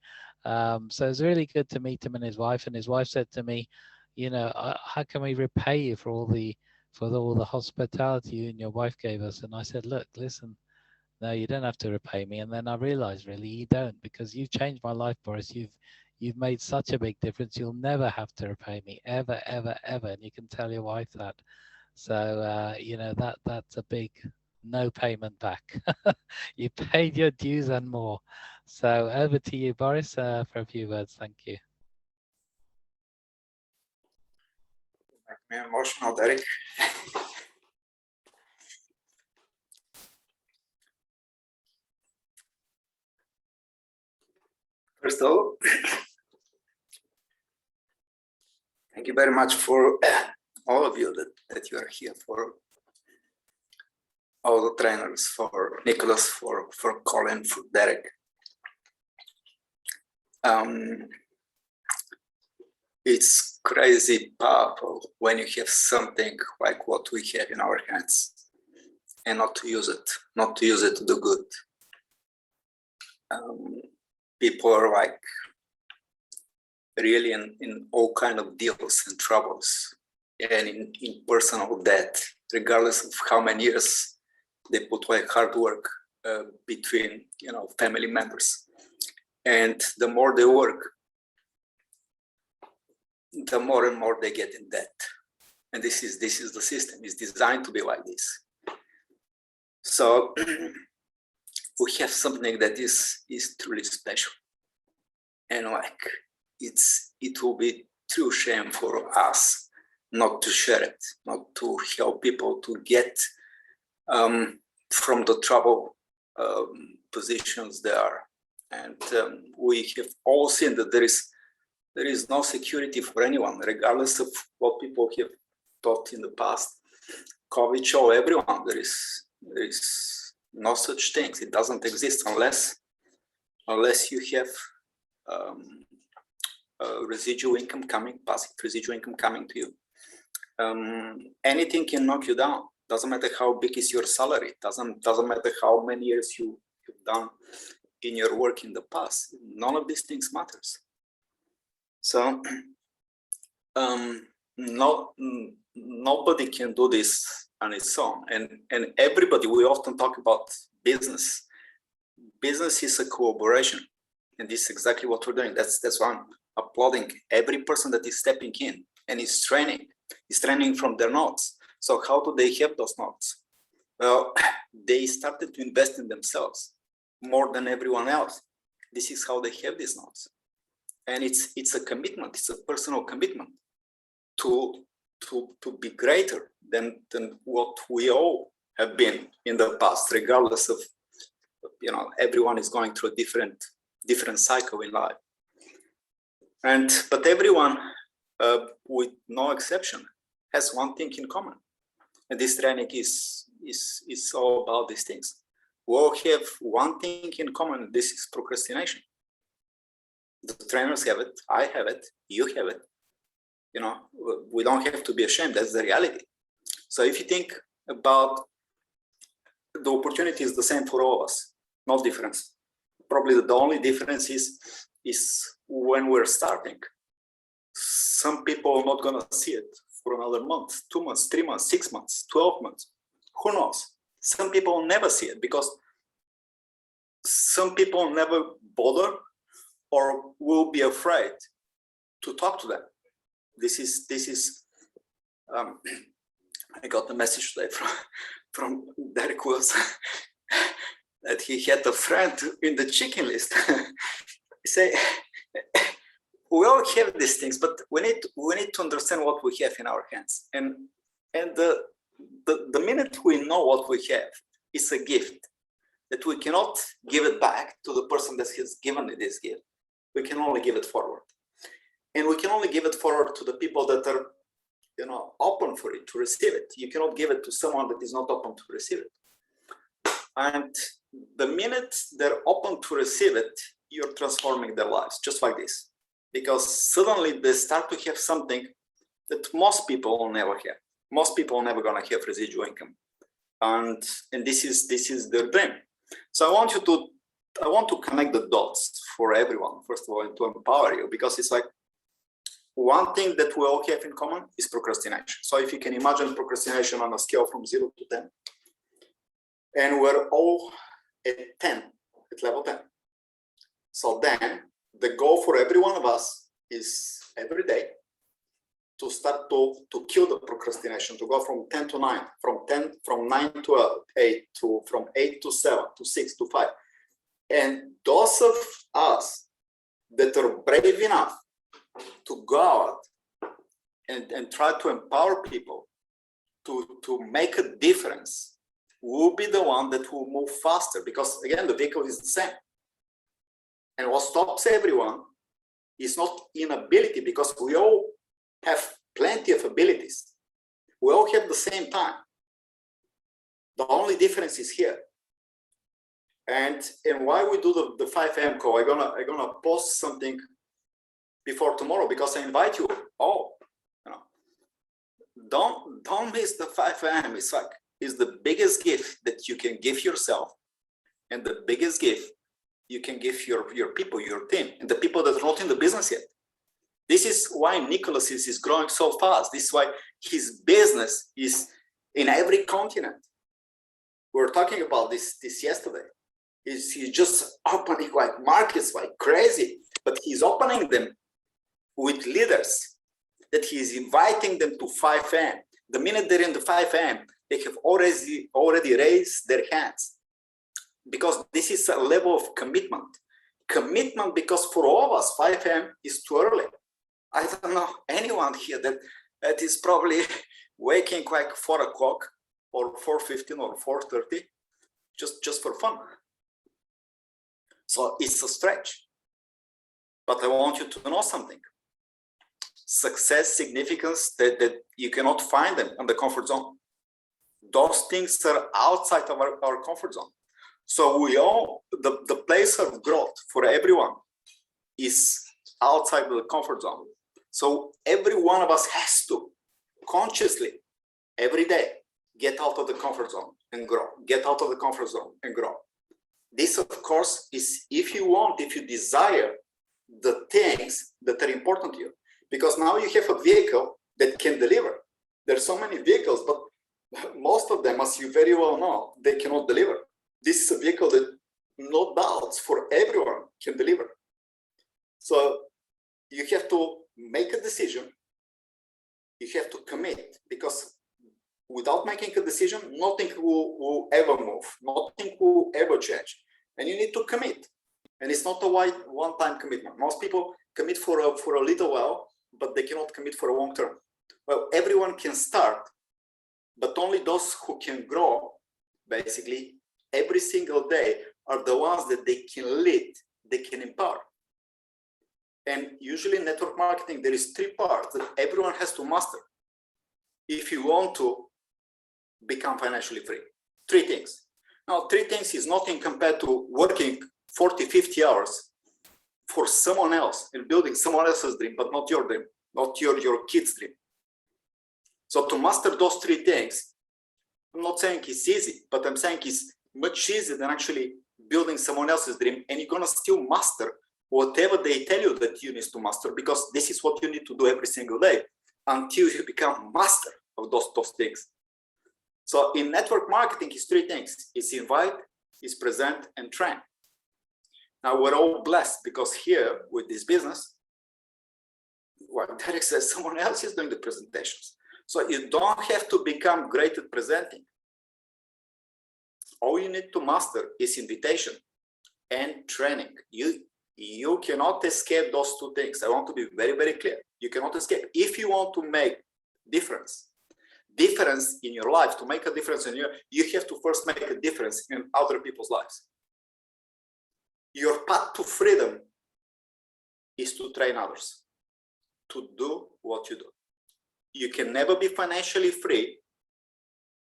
So it's really good to meet him and his wife. And his wife said to me, how can we repay you for all the hospitality you and your wife gave us? And I said, look, listen, no, you don't have to repay me. And then I realized really you don't, because you've changed my life, Boris. You've made such a big difference. You'll never have to repay me, ever, ever, ever. And you can tell your wife that. So, that's a big no payment back. You paid your dues and more. So over to you, Boris, for a few words. Thank you. Make me emotional, Derek. First of all, thank you very much for all of you that you are here, for all the trainers, for Nicholas, for Colin, for Derek. It's crazy powerful when you have something like what we have in our hands and not to use it to do good. People are like really in all kind of deals and troubles, and in personal debt, regardless of how many years they put like hard work between family members. And the more they work, the more and more they get in debt. And this is the system. It's designed to be like this. So we have something that is truly special, and like it will be true shame for us not to share it, not to help people to get from the trouble positions they are. And we have all seen that there is no security for anyone, regardless of what people have taught in the past. COVID showed everyone there is no such things. It doesn't exist unless you have residual income coming, passive residual income coming to you. Anything can knock you down. Doesn't matter how big is your salary. Doesn't matter how many years you've done in your work in the past. None of these things matters. So nobody can do this on its own. And everybody, we often talk about business. Business is a collaboration. And this is exactly what we're doing. That's why I'm applauding every person that is stepping in and is training from their notes. So how do they have those notes? Well, they started to invest in themselves more than everyone else. This is how they have these notes. And it's a commitment, it's a personal commitment to be greater than what we all have been in the past, regardless of, everyone is going through a different cycle in life. But everyone, with no exception, has one thing in common. And this training is all about these things. We all have one thing in common. This is procrastination. The trainers have it, I have it, you have it. We don't have to be ashamed. That's the reality. So if you think about the opportunity is the same for all of us, no difference. Probably the only difference is when we're starting. Some people are not going to see it for another month, 2 months, 3 months, 6 months, 12 months. Who knows? Some people will never see it because some people never bother or will be afraid to talk to them. This is I got a message today from Derek Wilson that he had a friend in the chicken list. Say, we all have these things, but we need to understand what we have in our hands. And the minute we know what we have, it's a gift that we cannot give it back to the person that has given it this gift. We can only give it forward. And we can only give it forward to the people that are, open for it, to receive it. You cannot give it to someone that is not open to receive it. And the minute they're open to receive it, you're transforming their lives, just like this. Because suddenly they start to have something that most people will never have. Most people are never going to have residual income. And this is their dream. So I want to connect the dots for everyone, first of all, and to empower you, because it's like one thing that we all have in common is procrastination. So if you can imagine procrastination on a scale from 0 to 10, and we're all at 10, at level 10. So then the goal for every one of us is every day to start to kill the procrastination, to go from 10 to 9, from 9 to 8, from 8 to 7, to 6 to 5. And those of us that are brave enough to go out and try to empower people to make a difference will be the one that will move faster, because again, the vehicle is the same. And what stops everyone is not inability, because we all have plenty of abilities. We all have the same time. The only difference is here. And why we do the 5 a.m. call, I'm gonna post something before tomorrow, because I invite you all. Don't miss the 5 a.m. It's the biggest gift that you can give yourself, and the biggest gift you can give your people, your team, and the people that are not in the business yet. This is why Nicholas is growing so fast. This is why his business is in every continent. We were talking about this yesterday. He's just opening like markets like crazy, but he's opening them with leaders that he's inviting them to 5 a.m. The minute they're in the 5 a.m., they have already raised their hands, because this is a level of commitment. Commitment, because for all of us, 5 a.m. is too early. I don't know anyone here that is probably waking like 4 o'clock or 4:15 or 4:30 just for fun. So it's a stretch. But I want you to know something. Success, significance, that you cannot find them in the comfort zone. Those things are outside of our comfort zone. So we all, the place of growth for everyone is outside of the comfort zone. So every one of us has to consciously, every day, get out of the comfort zone and grow. Get out of the comfort zone and grow. This, of course, is if you desire the things that are important to you. Because now you have a vehicle that can deliver. There's so many vehicles, but most of them, as you very well know, they cannot deliver. This is a vehicle that, no doubts, for everyone can deliver. So you have to make a decision. You have to commit, because without making a decision, nothing will ever move. Nothing will ever change. And you need to commit. And it's not a one-time commitment. Most people commit for a little while, but they cannot commit for a long term. Well, everyone can start, but only those who can grow, basically, every single day are the ones that they can lead, they can empower. And usually in network marketing, there is 3 parts that everyone has to master if you want to become financially free. 3 things. Now, 3 things is nothing compared to working 40, 50 hours for someone else and building someone else's dream, but not your dream, not your kid's dream. So to master those 3 things, I'm not saying it's easy, but I'm saying it's much easier than actually building someone else's dream. And you're going to still master whatever they tell you that you need to master, because this is what you need to do every single day until you become master of those things. So in network marketing, it's 3 things. It's invite, it's present, and train. Now we're all blessed because here with this business, well, Derek says someone else is doing the presentations. So you don't have to become great at presenting. All you need to master is invitation and training. You cannot escape those 2 things. I want to be very, very clear. You cannot escape. If you want to make difference in your life, to make a difference in you have to first make a difference in other people's lives. Your path to freedom is to train others to do what you do. You can never be financially free.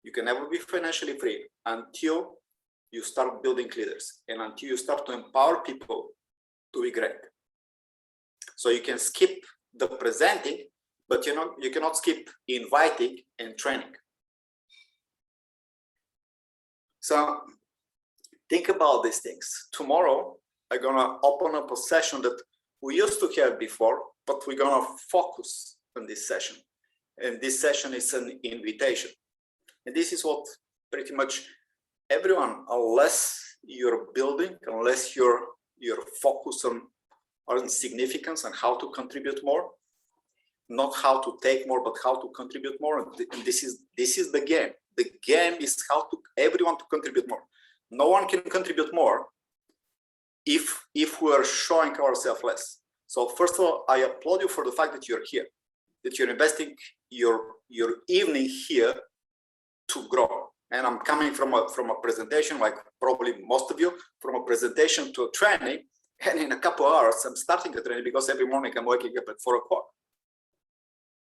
You can never be financially free until you start building leaders and until you start to empower people to be great. So you can skip the presenting, but you cannot skip inviting and training. So think about these things. Tomorrow, I'm gonna open up a session that we used to have before, but we're gonna focus on this session. And this session is an invitation. And this is what pretty much everyone, unless you're building, unless you're focused on significance and how to contribute more, not how to take more, but how to contribute more. And this is the game. The game is how to everyone to contribute more. No one can contribute more if we are showing ourselves less. So first of all, I applaud you for the fact that you're here, that you're investing your evening here to grow. And I'm coming from a presentation, like probably most of you, from a presentation to a training. And in a couple of hours, I'm starting a training because every morning I'm waking up at 4 o'clock.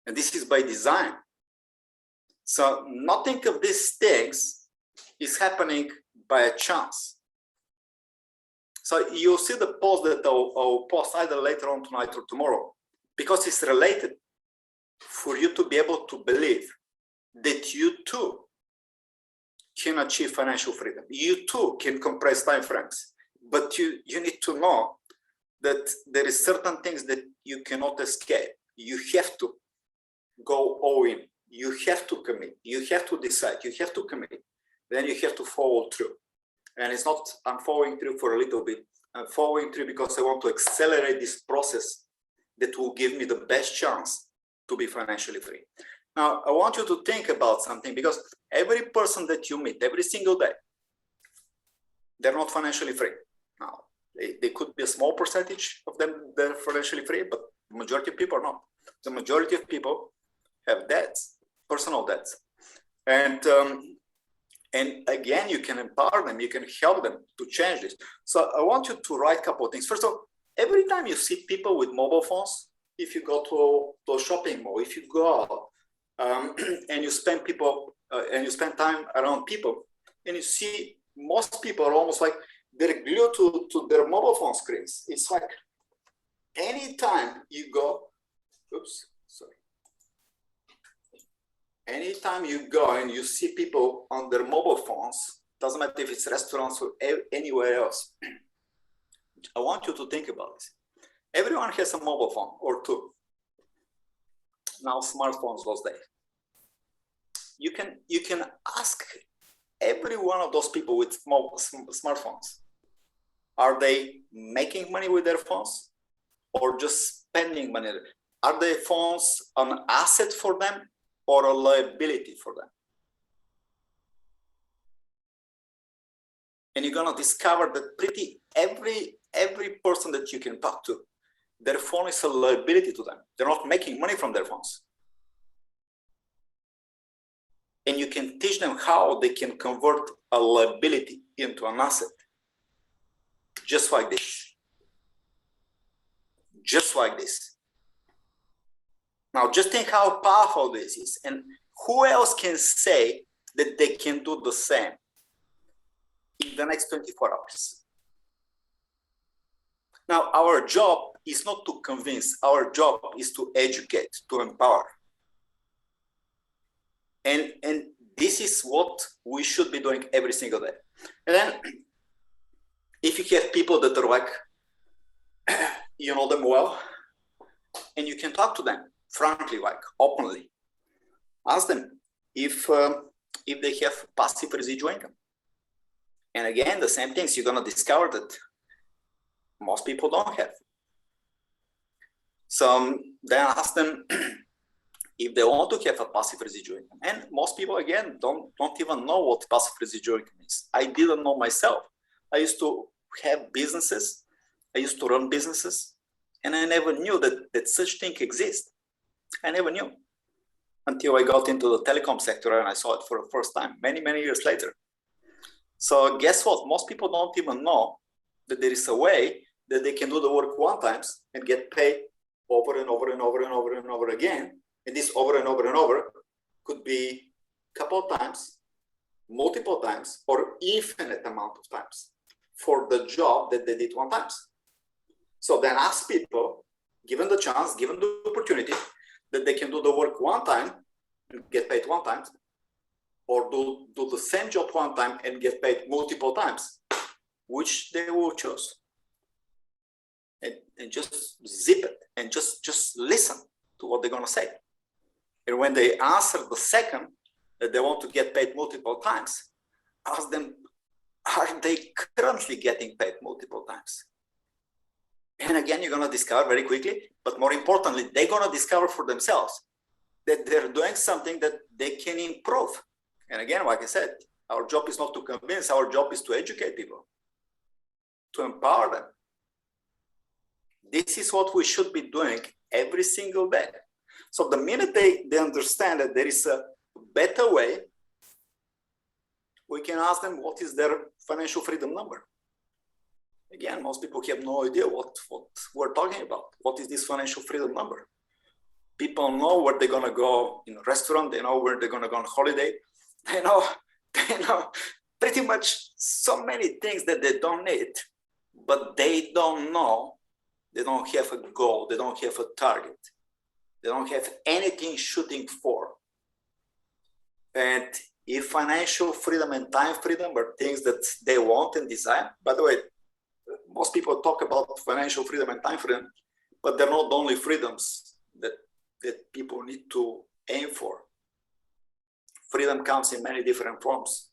And this is by design. So nothing of these things is happening by a chance. So you'll see the post that I'll post either later on tonight or tomorrow, because it's related for you to be able to believe that you too can achieve financial freedom. You too can compress time frames, but you need to know that there is certain things that you cannot escape. You have to go all in. You have to commit. You have to decide. You have to commit. Then you have to follow through. And it's not, I'm following through for a little bit. I'm following through because I want to accelerate this process that will give me the best chance to be financially free. Now, I want you to think about something, because every person that you meet every single day, they're not financially free. Now, they could be a small percentage of them that are financially free, but the majority of people are not. The majority of people have debts, personal debts. And again, you can empower them, you can help them to change this. So I want you to write a couple of things. First of all, every time you see people with mobile phones, if you go to a shopping mall, if you go out and you spend time around people, and you see most people are almost like they're glued to their mobile phone screens. It's like anytime you go, anytime you go and you see people on their mobile phones, doesn't matter if it's restaurants or anywhere else, I want you to think about this. Everyone has a mobile phone or two. Now smartphones those days. You can ask every one of those people with smartphones, are they making money with their phones or just spending money? Are their phones an asset for them or a liability for them? And you're gonna discover that every person that you can talk to, their phone is a liability to them. They're not making money from their phones. And you can teach them how they can convert a liability into an asset. Just like this. Just like this. Now, just think how powerful this is. And who else can say that they can do the same in the next 24 hours? Now, our job is not to convince. Our job is to educate, to empower. And this is what we should be doing every single day. And then, if you have people that are like, you know them well, and you can talk to them frankly, like openly, ask them if they have passive residual income. And again, the same things, you're gonna discover that most people don't have. So then ask them if they want to have a passive residual income. And most people, again, don't even know what passive residual income is. I didn't know myself. I used to have businesses. I used to run businesses. And I never knew that such thing exists. I never knew until I got into the telecom sector and I saw it for the first time, many, many years later. So guess what? Most people don't even know that there is a way that they can do the work one time and get paid over and over and over and over and over again. And this over and over and over could be a couple of times, multiple times, or infinite amount of times for the job that they did one time. So then ask people, given the chance, given the opportunity, that they can do the work one time and get paid one time, or do the same job one time and get paid multiple times, which they will choose. And just zip it and just listen to what they're gonna say. And when they answer the second, that they want to get paid multiple times, ask them, are they currently getting paid multiple times? And again, you're gonna discover very quickly, but more importantly, they're gonna discover for themselves that they're doing something that they can improve. And again, like I said, our job is not to convince, our job is to educate people, to empower them. This is what we should be doing every single day. So the minute they understand that there is a better way, we can ask them what is their financial freedom number. Again, most people have no idea what we're talking about. What is this financial freedom number? People know where they're gonna go in a restaurant, they know where they're gonna go on holiday, they know pretty much so many things that they don't need, but they don't know, they don't have a goal, they don't have a target. They don't have anything shooting for. And if financial freedom and time freedom are things that they want and desire, by the way, most people talk about financial freedom and time freedom, but they're not the only freedoms that people need to aim for. Freedom comes in many different forms.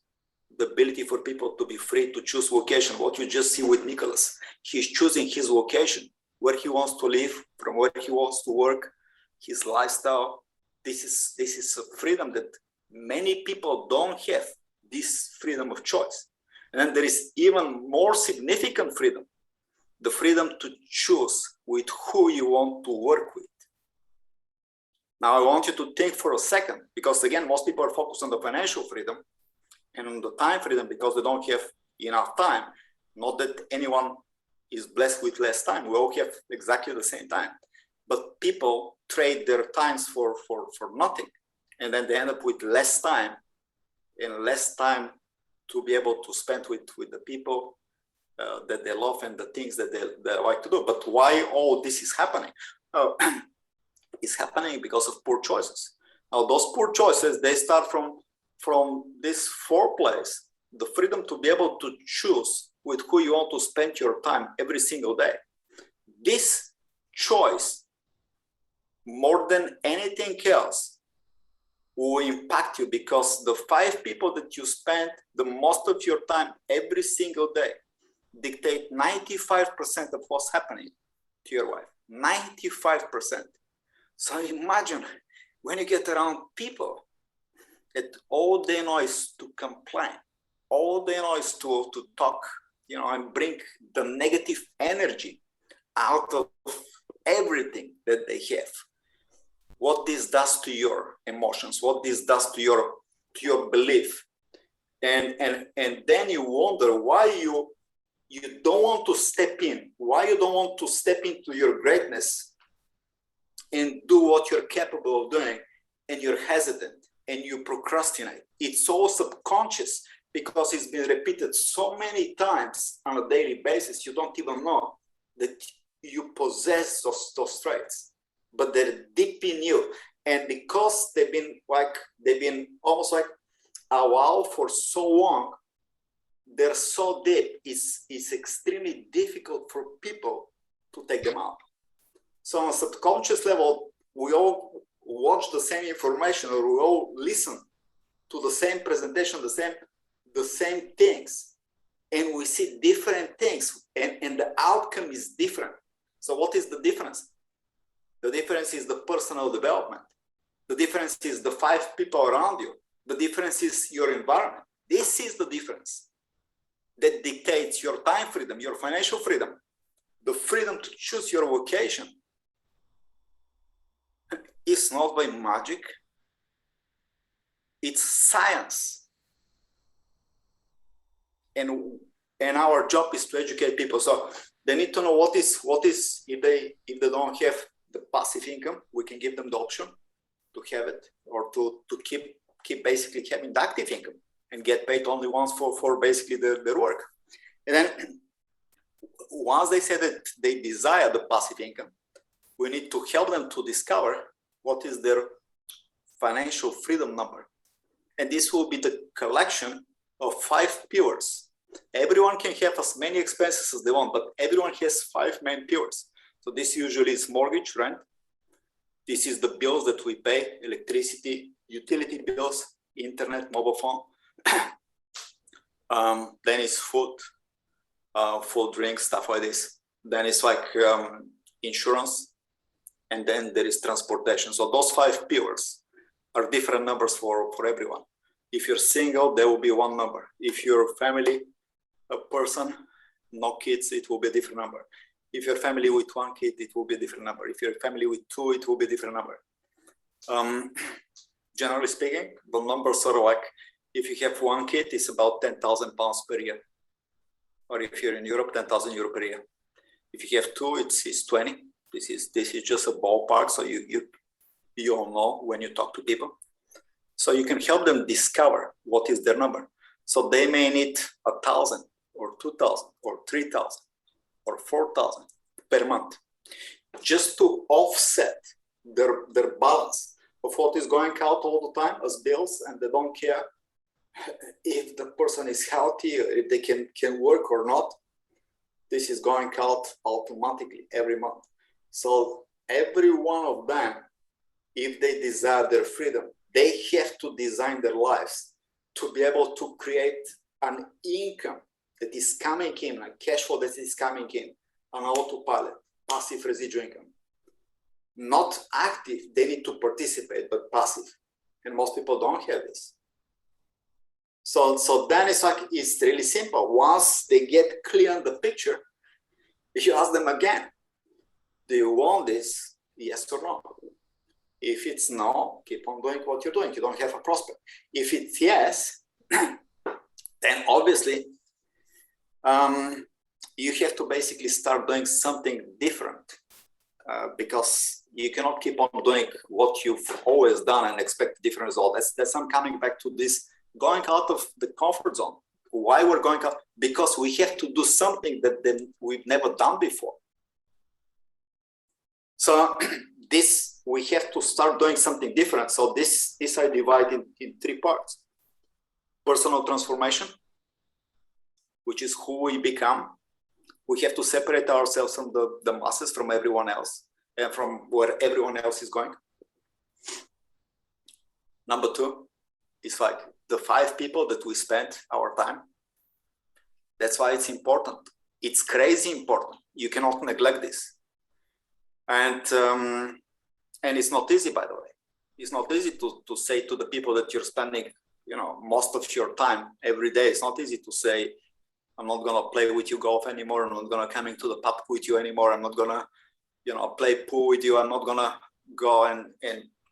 The ability for people to be free to choose vocation, what you just see with Nicholas. He's choosing his vocation, where he wants to live, from where he wants to work, his lifestyle. This is a freedom that many people don't have, this freedom of choice. And then there is even more significant freedom, the freedom to choose with who you want to work with. Now, I want you to think for a second, because again, most people are focused on the financial freedom and on the time freedom because they don't have enough time. Not that anyone is blessed with less time. We all have exactly the same time. But people trade their times for nothing. And then they end up with less time and less time to be able to spend with the people that they love and the things that they like to do. But why all this is happening? It's happening because of poor choices. Now, those poor choices, they start from this four place, the freedom to be able to choose with who you want to spend your time every single day. This choice, more than anything else, will impact you, because the 5 people that you spend the most of your time every single day dictate 95% of what's happening to your life. 95%. So imagine when you get around people that all they know is to complain, all they know is to talk, and bring the negative energy out of everything that they have. What this does to your emotions, what this does to your belief. And then you wonder why you don't want to step in, why you don't want to step into your greatness and do what you're capable of doing, and you're hesitant and you procrastinate. It's all subconscious because it's been repeated so many times on a daily basis, you don't even know that you possess those traits, but they're deep in you. And because they've been almost like a wow for so long, they're so deep, it's extremely difficult for people to take them out. So on a subconscious level, we all watch the same information, or we all listen to the same presentation, the same things, and we see different things, and the outcome is different. So what is the difference? The difference is the personal development. The difference is the 5 people around you. The difference is your environment. This is the difference that dictates your time freedom, your financial freedom, the freedom to choose your vocation. It's not by magic. It's science. And our job is to educate people. So they need to know what is if they don't have the passive income, we can give them the option to have it, or to keep basically having the active income and get paid only once for basically their work. And then once they say that they desire the passive income, we need to help them to discover what is their financial freedom number. And this will be the collection of 5 pillars. Everyone can have as many expenses as they want, but everyone has 5 main pillars. So this usually is mortgage, rent. This is the bills that we pay, electricity, utility bills, internet, mobile phone. Then it's food, drinks, stuff like this. Then it's like insurance. And then there is transportation. So those 5 pillars are different numbers for everyone. If you're single, there will be one number. If you're family, a person, no kids, it will be a different number. If you're family with 1 kid, it will be a different number. If you're family with 2, it will be a different number. Generally speaking, the numbers are like, if you have 1 kid, it's about £10,000 per year. Or if you're in Europe, 10,000 euro per year. If you have 2, it's 20. This is just a ballpark, so you all know when you talk to people. So you can help them discover what is their number. So they may need 1,000 or 2,000 or 3,000 or 4,000 per month, just to offset their balance of what is going out all the time as bills, and they don't care if the person is healthy or if they can work or not. this is going out automatically every month. So every one of them, if they desire their freedom, they have to design their lives to be able to create an income that is coming in, a cash flow that is coming in, on autopilot, passive residual income. Not active, they need to participate, but passive. And most people don't have this. So then it's really simple. Once they get clear on the picture, you ask them again, do you want this? Yes or no? If it's no, keep on doing what you're doing. You don't have a prospect. If it's yes, then obviously you have to basically start doing something different because you cannot keep on doing what you've always done and expect different results. That's I'm coming back to this going out of the comfort zone. Why we're going out? Because we have to do something that we've never done before. So this, we have to start doing something different. So this I divide in three parts. Personal transformation, which is who we become. We have to separate ourselves from the masses, from everyone else, and from where everyone else is going. Number two is like the 5 people that we spend our time. That's why it's important. It's crazy important. You cannot neglect this. And it's not easy, by the way. It's not easy to say to the people that you're spending, most of your time every day. It's not easy to say, I'm not gonna play with you golf anymore. I'm not gonna come into the pub with you anymore. I'm not gonna, play pool with you. I'm not gonna go and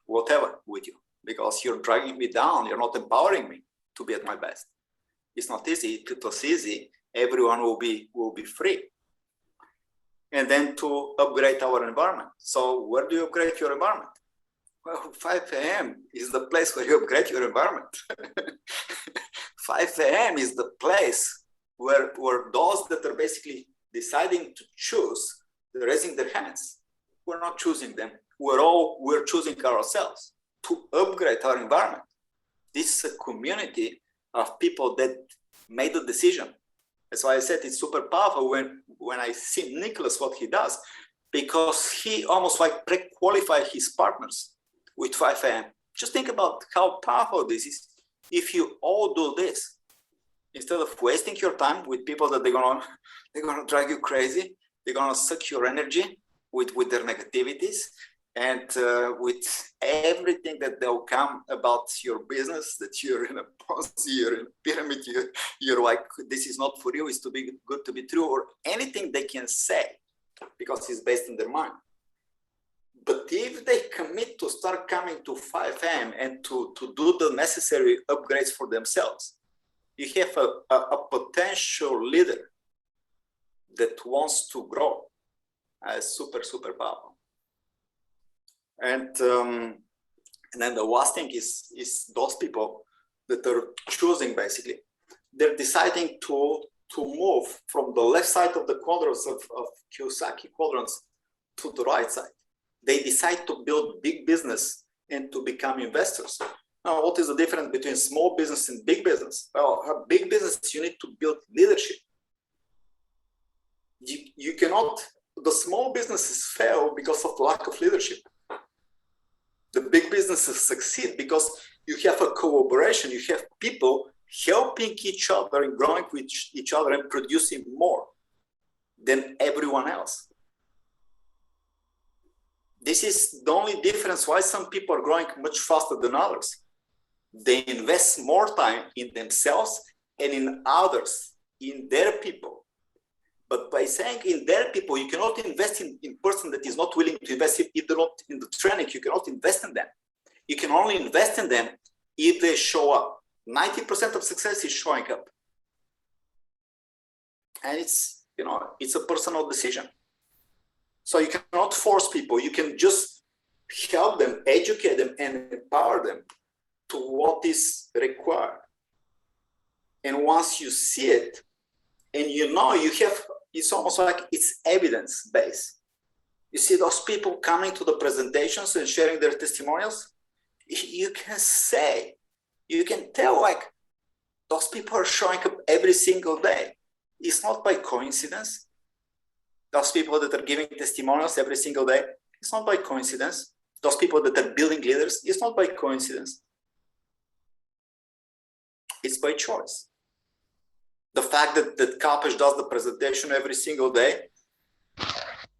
whatever with you, because you're dragging me down. You're not empowering me to be at my best. It's not easy. If it was easy, everyone will be free. And then to upgrade our environment. So where do you upgrade your environment? Well, 5 a.m. is the place where you upgrade your environment. 5 a.m. is the place where those that are basically deciding to choose, they're raising their hands. We're not choosing them. We're choosing ourselves to upgrade our environment. This is a community of people that made a decision. That's why I said it's super powerful when I see Nicholas, what he does, because he almost like pre-qualified his partners with 5 a.m. Just think about how powerful this is. If you all do this, instead of wasting your time with people that they're gonna drive you crazy, they're gonna suck your energy with their negativities, and with everything that they'll come about your business, that you're in a Ponzi, you're in a pyramid, you're like, this is not for you, it's too big, good to be true, or anything they can say, because it's based in their mind. But if they commit to start coming to 5 a.m. and to do the necessary upgrades for themselves, you have a potential leader that wants to grow. Super, super powerful. And then the last thing is those people that are choosing, basically, they're deciding to move from the left side of the quadrants of Kiyosaki quadrants to the right side. They decide to build big business and to become investors. Now, what is the difference between small business and big business? Well, a big business, you need to build leadership. You cannot, the small businesses fail because of lack of leadership. The big businesses succeed because you have a collaboration, you have people helping each other and growing with each other and producing more than everyone else. This is the only difference why some people are growing much faster than others. They invest more time in themselves and in others, in their people. But by saying in their people, you cannot invest in person that is not willing to invest. If they're not in the training, you cannot invest in them. You can only invest in them if they show up. 90% of success is showing up. And it's a personal decision. So you cannot force people. You can just help them, educate them, and empower them to what is required. And once you see it, and it's almost like it's evidence-based. You see those people coming to the presentations and sharing their testimonials, you can tell, like, those people are showing up every single day. It's not by coincidence. Those people that are giving testimonials every single day, it's not by coincidence. Those people that are building leaders, it's not by coincidence. It's by choice. The fact that Kapesh does the presentation every single day,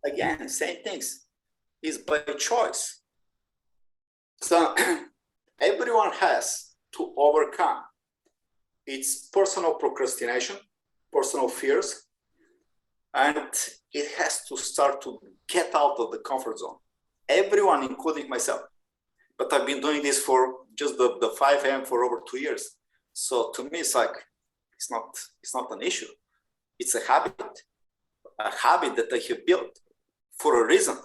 again, same things, is by choice. So everyone has to overcome its personal procrastination, personal fears, and it has to start to get out of the comfort zone. Everyone, including myself. But I've been doing this for just the 5 a.m. for over 2 years. So to me, it's like, it's not an issue. It's a habit that I have built for a reason.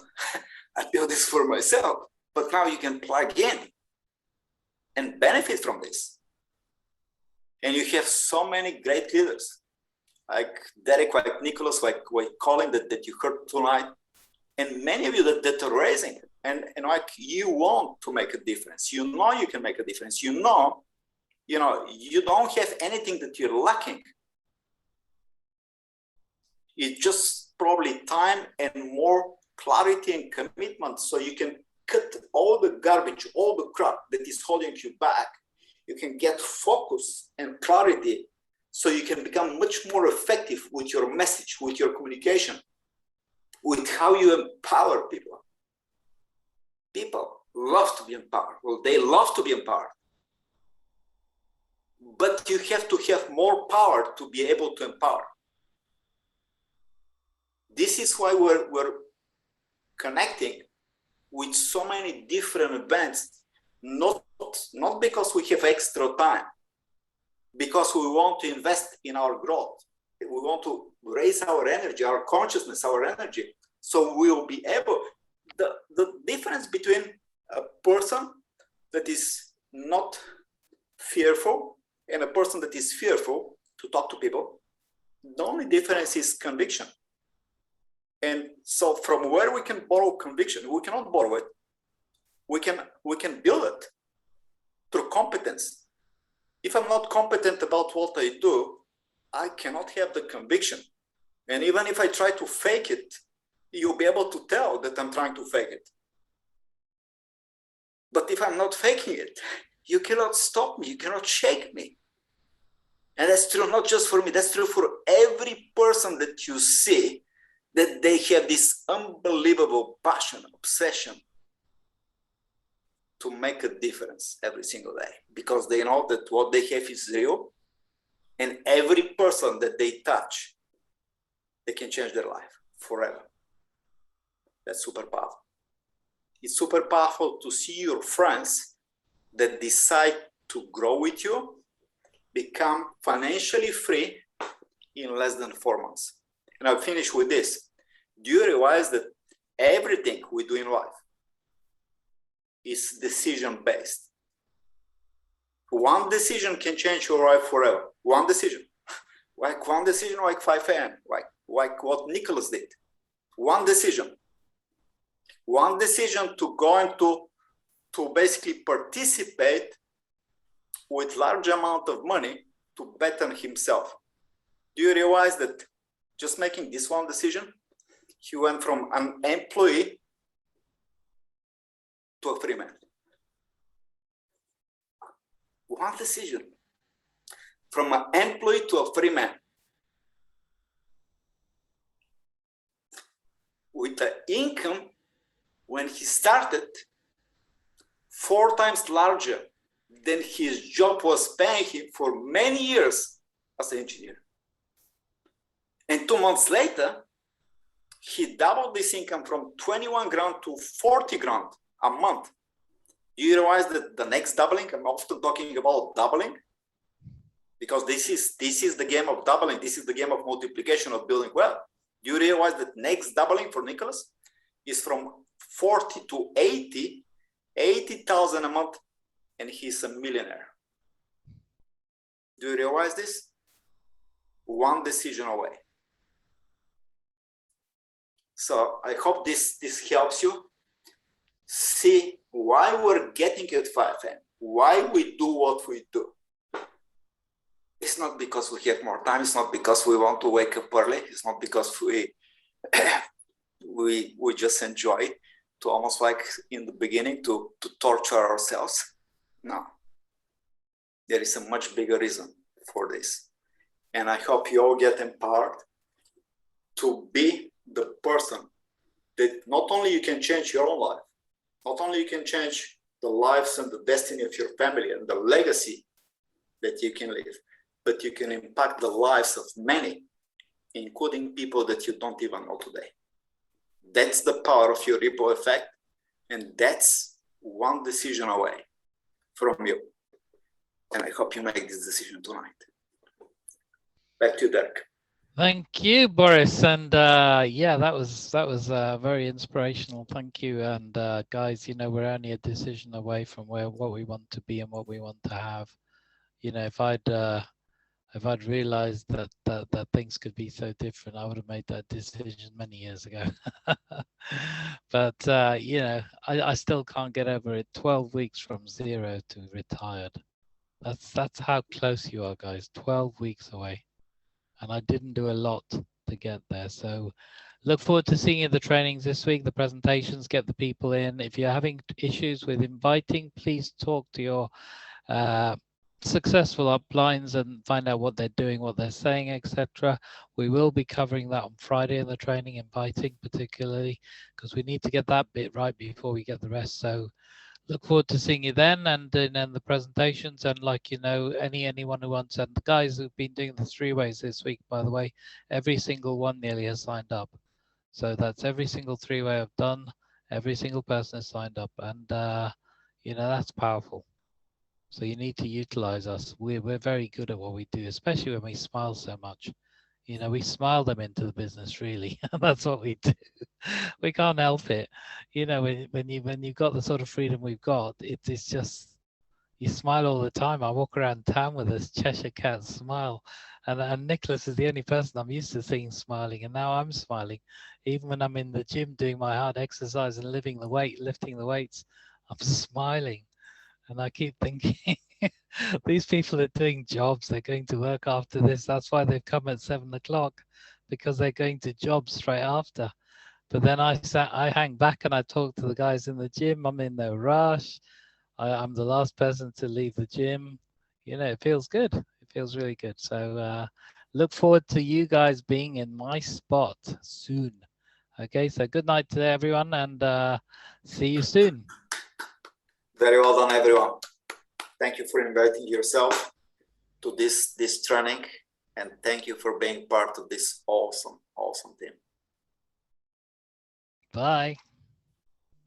I built this for myself, but now you can plug in and benefit from this. And you have so many great leaders, like Derek, like Nicholas, like Colin that you heard tonight, and many of you that are raising, and like you want to make a difference. You know you can make a difference. You know, you don't have anything that you're lacking. It's just probably time and more clarity and commitment, so you can cut all the garbage, all the crap that is holding you back. You can get focus and clarity, so you can become much more effective with your message, with your communication, with how you empower people. People love to be empowered. Well, they love to be empowered. But you have to have more power to be able to empower. This is why we're connecting with so many different events, not because we have extra time, because we want to invest in our growth. We want to raise our energy, our consciousness, our energy. So we'll be able, the difference between a person that is not fearful and a person that is fearful to talk to people, the only difference is conviction. And so from where we can borrow conviction, we cannot borrow it. We can build it through competence. If I'm not competent about what I do, I cannot have the conviction. And even if I try to fake it, you'll be able to tell that I'm trying to fake it. But if I'm not faking it, you cannot stop me, you cannot shake me. And that's true not just for me, that's true for every person that you see, that they have this unbelievable passion, obsession to make a difference every single day, because they know that what they have is real, and every person that they touch, they can change their life forever. That's super powerful. It's super powerful to see your friends that decide to grow with you become financially free in less than 4 months. And I'll finish with this. Do you realize that everything we do in life is decision-based? One decision can change your life forever. One decision. Like one decision, like 5 a.m., like what Nicholas did. One decision. One decision to go into to basically participate with large amount of money to bet on himself. Do you realize that just making this one decision, he went from an employee to a free man? One decision. From an employee to a free man. With the income, when he started, 4 times larger than his job was paying him for many years as an engineer. And 2 months later, he doubled this income from 21 grand to 40 grand a month. Do you realize that the next doubling, I'm often talking about doubling, because this is the game of doubling. This is the game of multiplication, of building wealth. Do you realize that next doubling for Nicholas is from 40 to 80,000 a month, and he's a millionaire? Do you realize this? One decision away. So I hope this helps you see why we're getting at 5 a.m., why we do what we do. It's not because we have more time. It's not because we want to wake up early. It's not because we we just enjoy to almost like in the beginning to torture ourselves. No, there is a much bigger reason for this. And I hope you all get empowered to be the person that not only you can change your own life, not only you can change the lives and the destiny of your family and the legacy that you can live, but you can impact the lives of many, including people that you don't even know today. That's the power of your ripple effect. And that's one decision away from you. And I hope you make this decision tonight. Back to you, Derek. Thank you, Boris. And yeah, that was very inspirational. Thank you. And guys, you know, we're only a decision away from what we want to be and what we want to have. You know, if I'd realized that things could be so different, I would have made that decision many years ago. But you know, I still can't get over it. 12 weeks from 0 to retired. That's how close you are, guys. 12 weeks away. And I didn't do a lot to get there. So look forward to seeing you at the trainings this week, the presentations, get the people in. If you're having issues with inviting, please talk to your successful uplines and find out what they're doing, what they're saying, etc. We will be covering that on Friday in the training, inviting particularly, because we need to get that bit right before we get the rest. So look forward to seeing you then, and in the presentations. And like, you know, anyone who wants, and the guys who've been doing the 3 ways this week, by the way, every single one nearly has signed up. So that's every single 3 way I've done. Every single person has signed up, and you know, that's powerful. So you need to utilize us. We're very good at what we do, especially when we smile so much. You know, we smile them into the business, really. That's what we do. We can't help it. You know, when you've got the sort of freedom we've got, it's just, you smile all the time. I walk around town with this Cheshire cat smile. And Nicholas is the only person I'm used to seeing smiling. And now I'm smiling. Even when I'm in the gym doing my hard exercise and lifting the weights, I'm smiling. And I keep thinking, these people are doing jobs. They're going to work after this. That's why they've come at 7 o'clock, because they're going to jobs straight after. But then I hang back and I talk to the guys in the gym. I'm in no rush. I'm the last person to leave the gym. You know, it feels good. It feels really good. So look forward to you guys being in my spot soon. Okay, so good night to everyone, and see you soon. Very well done, everyone. Thank you for inviting yourself to this training, and thank you for being part of this awesome team. Bye.